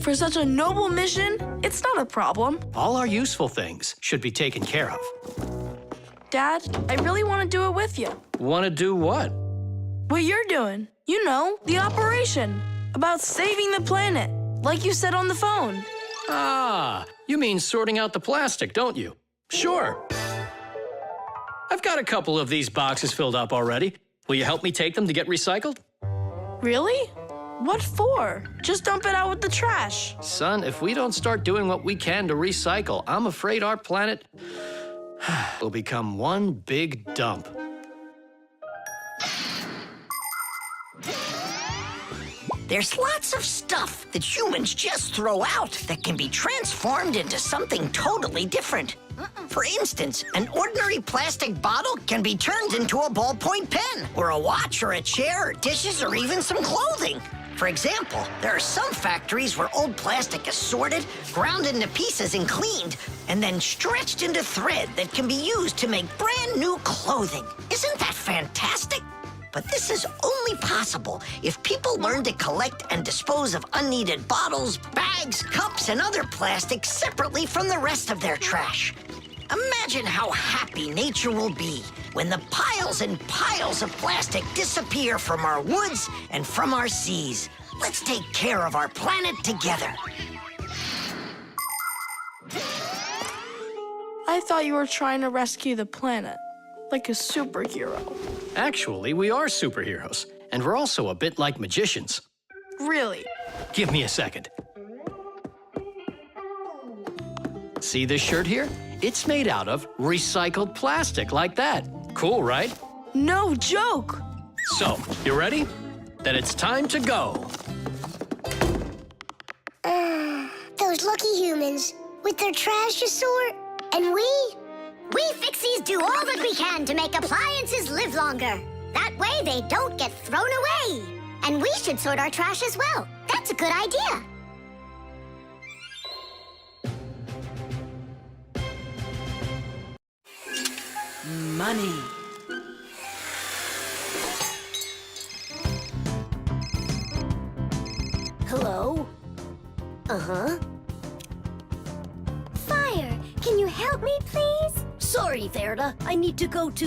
For such a noble mission, it's not a problem. All our useful things should be taken care of. Dad, I really want to do it with you. Want to do what? What you're doing. You know, the operation. About saving the planet, like you said on the phone. Ah, you mean sorting out the plastic, don't you? Sure. I've got a couple of these boxes filled up already. Will you help me take them to get recycled? Really? What for? Just dump it out with the trash. Son, if we don't start doing what we can to recycle, I'm afraid our planet will become one big dump. There's lots of stuff that humans just throw out that can be transformed into something totally different. For instance, an ordinary plastic bottle can be turned into a ballpoint pen, or a watch, or a chair, or dishes, or even some clothing. For example, there are some factories where old plastic is sorted, ground into pieces and cleaned, and then stretched into thread that can be used to make brand new clothing. Isn't that fantastic? But this is only possible if people learn to collect and dispose of unneeded bottles, bags, cups, and other plastics separately from the rest of their trash. Imagine how happy nature will be when the piles and piles of plastic disappear from our woods and from our seas. Let's take care of our planet together. I thought you were trying to rescue the planet, like a superhero. Actually, we are superheroes, and we're also a bit like magicians. Really? Give me a second. See this shirt here? It's made out of recycled plastic like that. Cool, right? No joke! So, you ready? Then it's time to go. Those lucky humans with their trash to sort. And we Fixies do all that we can to make appliances live longer. That way they don't get thrown away. And we should sort our trash as well. That's a good idea. Money. Hello? Uh-huh. Fire, can you help me, please? Sorry, Verda. I need to go to,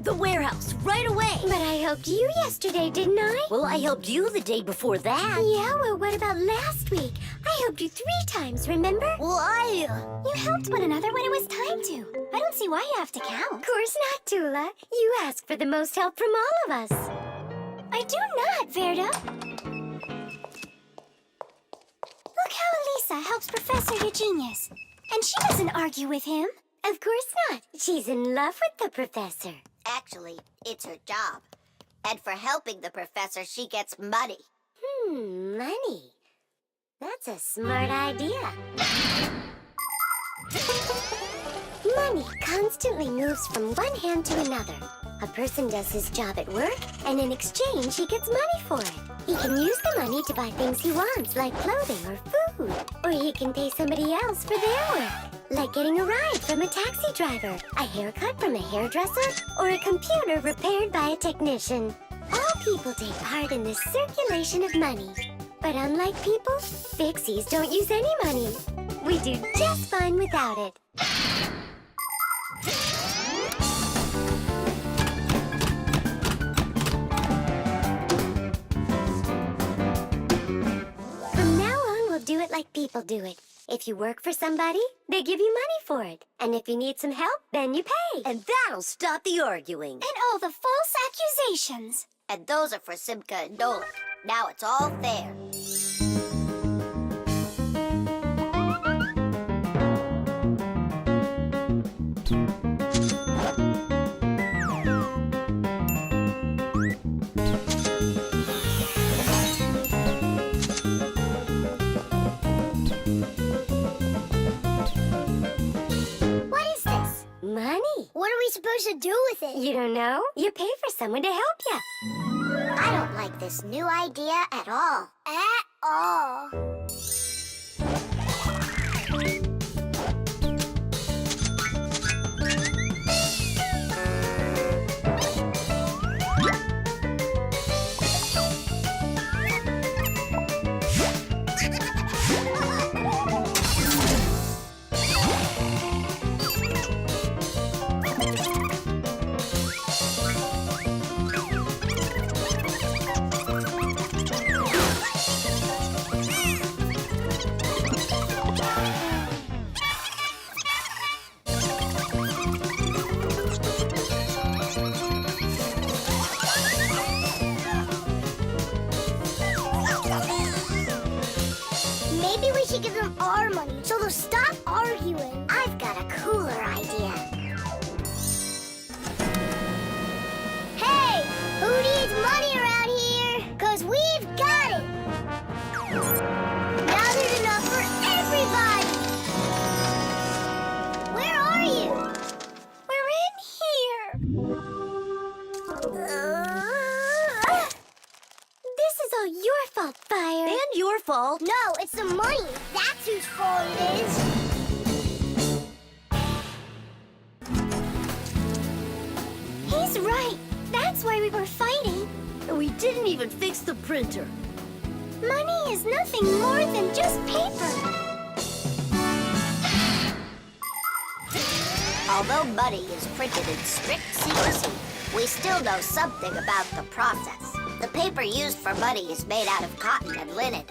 the warehouse right away. But I helped you yesterday, didn't I? Well, I helped you the day before that. Yeah, well, what about last week? I helped you 3 times, remember? Well, You helped one another when it was time to. I don't see why you have to count. Of course not, Tula. You ask for the most help from all of us. I do not, Verda. Look how Adisa helps Professor Eugenius. And she doesn't argue with him. Of course not. She's in love with the professor. Actually, it's her job. And for helping the professor, she gets money. Money. That's a smart idea. Money constantly moves from one hand to another. A person does his job at work, and in exchange, he gets money for it. He can use the money to buy things he wants, like clothing or food. Or he can pay somebody else for their work, like getting a ride from a taxi driver, a haircut from a hairdresser, or a computer repaired by a technician. All people take part in this circulation of money. But unlike people, Fixies don't use any money. We do just fine without it. From now on, we'll do it like people do it. If you work for somebody, they give you money for it. And if you need some help, then you pay. And that'll stop the arguing. And all the false accusations. And those are for Simka and Nolik. Now it's all fair. What is this? Money. What are we supposed to do with it? You don't know? You pay for someone to help you. I don't like this new idea at all. At all. Maybe we should give them our money so they'll stop arguing. I've got a cooler idea. Hey, who needs money around here? 'Cause we've got it. Now there's enough for everybody. Where are you? We're in here. This is all your fault, Fire. And your fault. No, it's the money. That's whose fault it is. He's right. That's why we were fighting. And we didn't even fix the printer. Money is nothing more than just paper. Although money is printed in strict secrecy, we still know something about the process. The paper used for money is made out of cotton and linen.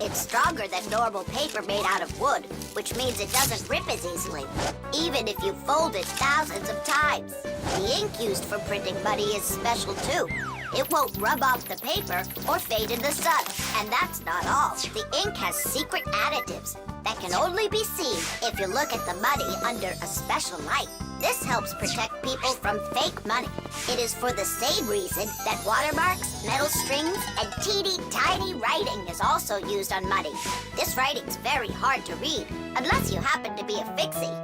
It's stronger than normal paper made out of wood, which means it doesn't rip as easily, even if you fold it thousands of times. The ink used for printing money is special too. It won't rub off the paper or fade in the sun. And that's not all. The ink has secret additives that can only be seen if you look at the money under a special light. This helps protect people from fake money. It is for the same reason that watermarks, metal strings, and teeny-tiny writing is also used on money. This writing's very hard to read, unless you happen to be a Fixie.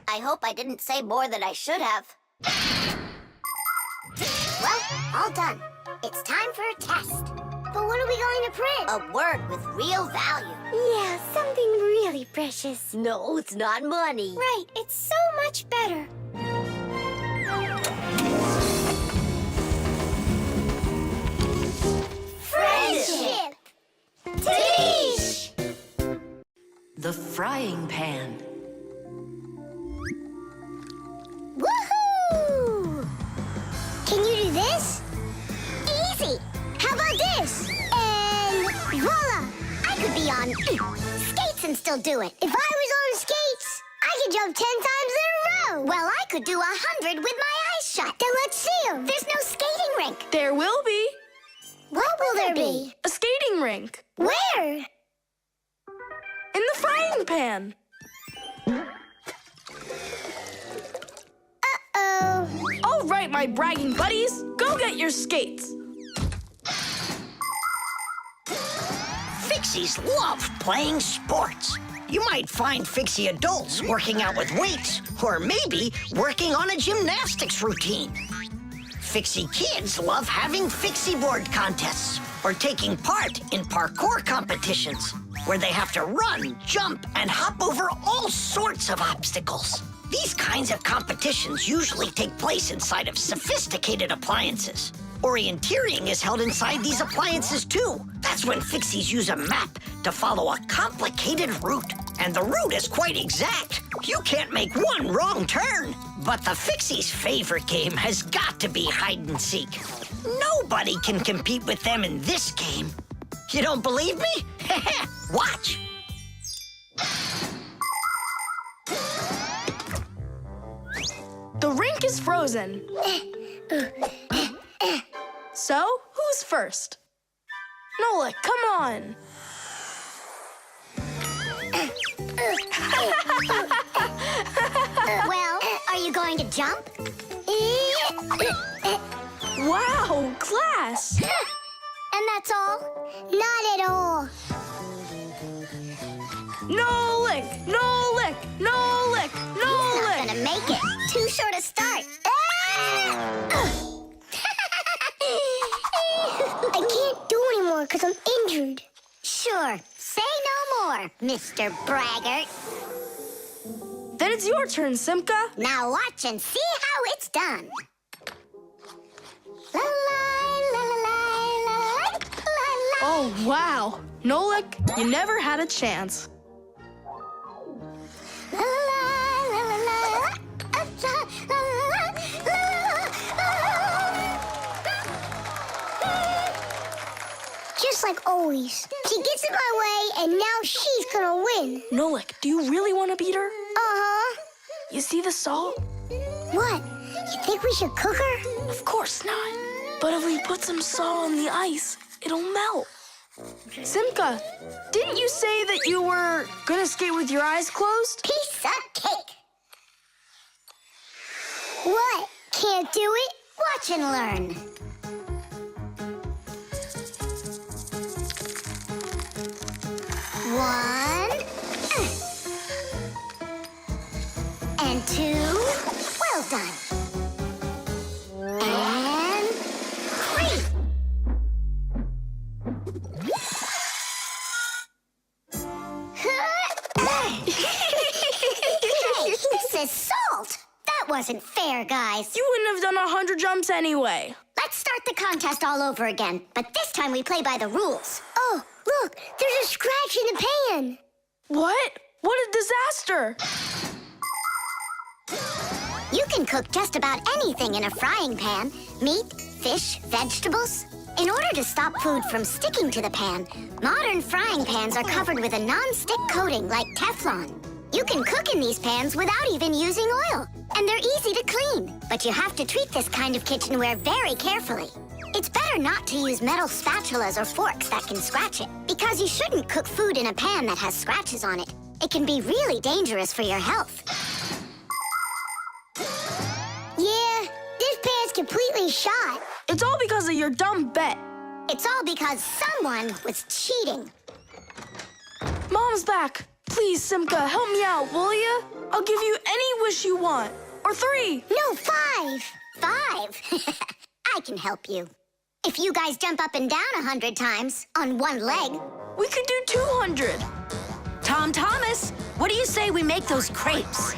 I hope I didn't say more than I should have. Well, all done. It's time for a test. But what are we going to print? A word with real value. Yeah, something really precious. No, it's not money. Right, it's so much better. Friendship! Tish! The frying pan. Woohoo! Can you do this? Easy! How about this? And voila! I could be on skates and still do it. If I was on skates, I could jump 10 times in a row. Well, I could do 100 with my eyes shut. Then let's see them. There's no skating rink. There will be What will there be? a skating rink Where? in the frying pan. Uh-oh. All right, my bragging buddies, go get your skates. Fixies love playing sports. You might find Fixie adults working out with weights, or maybe working on a gymnastics routine. Fixie kids love having Fixie board contests, or taking part in parkour competitions, where they have to run, jump, and hop over all sorts of obstacles. These kinds of competitions usually take place inside of sophisticated appliances. Orienteering is held inside these appliances too. That's when Fixies use a map to follow a complicated route. And the route is quite exact. You can't make one wrong turn. But the Fixies' favorite game has got to be hide and seek. Nobody can compete with them in this game. You don't believe me? Watch. The rink is frozen. So, who's first? Nolik, come on. Well, are you going to jump? Wow, class. And that's all? Not at all. Nolik, Nolik, Nolik, He's not Nolik. gonna make it. Too short a start. I can't do anymore because I'm injured. Sure. Say no more, Mr. Braggart. Then it's your turn, Simka. Now watch and see how it's done. La la la la la la la la. Oh, wow. Nolik, you never had a chance. La la la la la la. Just like always. She gets in my way, and now she's gonna win. Nolik, do you really want to beat her? Uh-huh. You see the salt? What? You think we should cook her? Of course not. But if we put some salt on the ice, it'll melt. Simka, didn't you say that you were gonna skate with your eyes closed? Piece of cake. What? Can't do it? Watch and learn. One. And two. Well done. And three. Hey, this is salt. That wasn't fair, guys. You wouldn't have done 100 jumps anyway. Let's start the contest all over again, but this time we play by the rules. Oh, look, there's a scratch in the pan. What? What a disaster! You can cook just about anything in a frying pan. Meat, fish, vegetables. In order to stop food from sticking to the pan, modern frying pans are covered with a non-stick coating like Teflon. You can cook in these pans without even using oil, and they're easy to clean. But you have to treat this kind of kitchenware very carefully. It's better not to use metal spatulas or forks that can scratch it, because you shouldn't cook food in a pan that has scratches on it. It can be really dangerous for your health. Yeah, this pan's completely shot. It's all because of your dumb bet. It's all because someone was cheating. Mom's back. Please, Simka, help me out, will ya? I'll give you any wish you want. Or 3. No, 5. 5? I can help you. If you guys jump up and down 100 times on one leg, we could do 200. Tom Thomas, what do you say we make those crepes?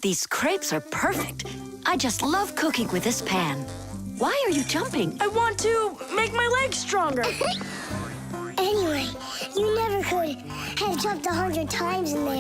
These crepes are perfect. I just love cooking with this pan. Why are you jumping? I want to make my legs stronger. Anyway, you never could have jumped 100 times in there.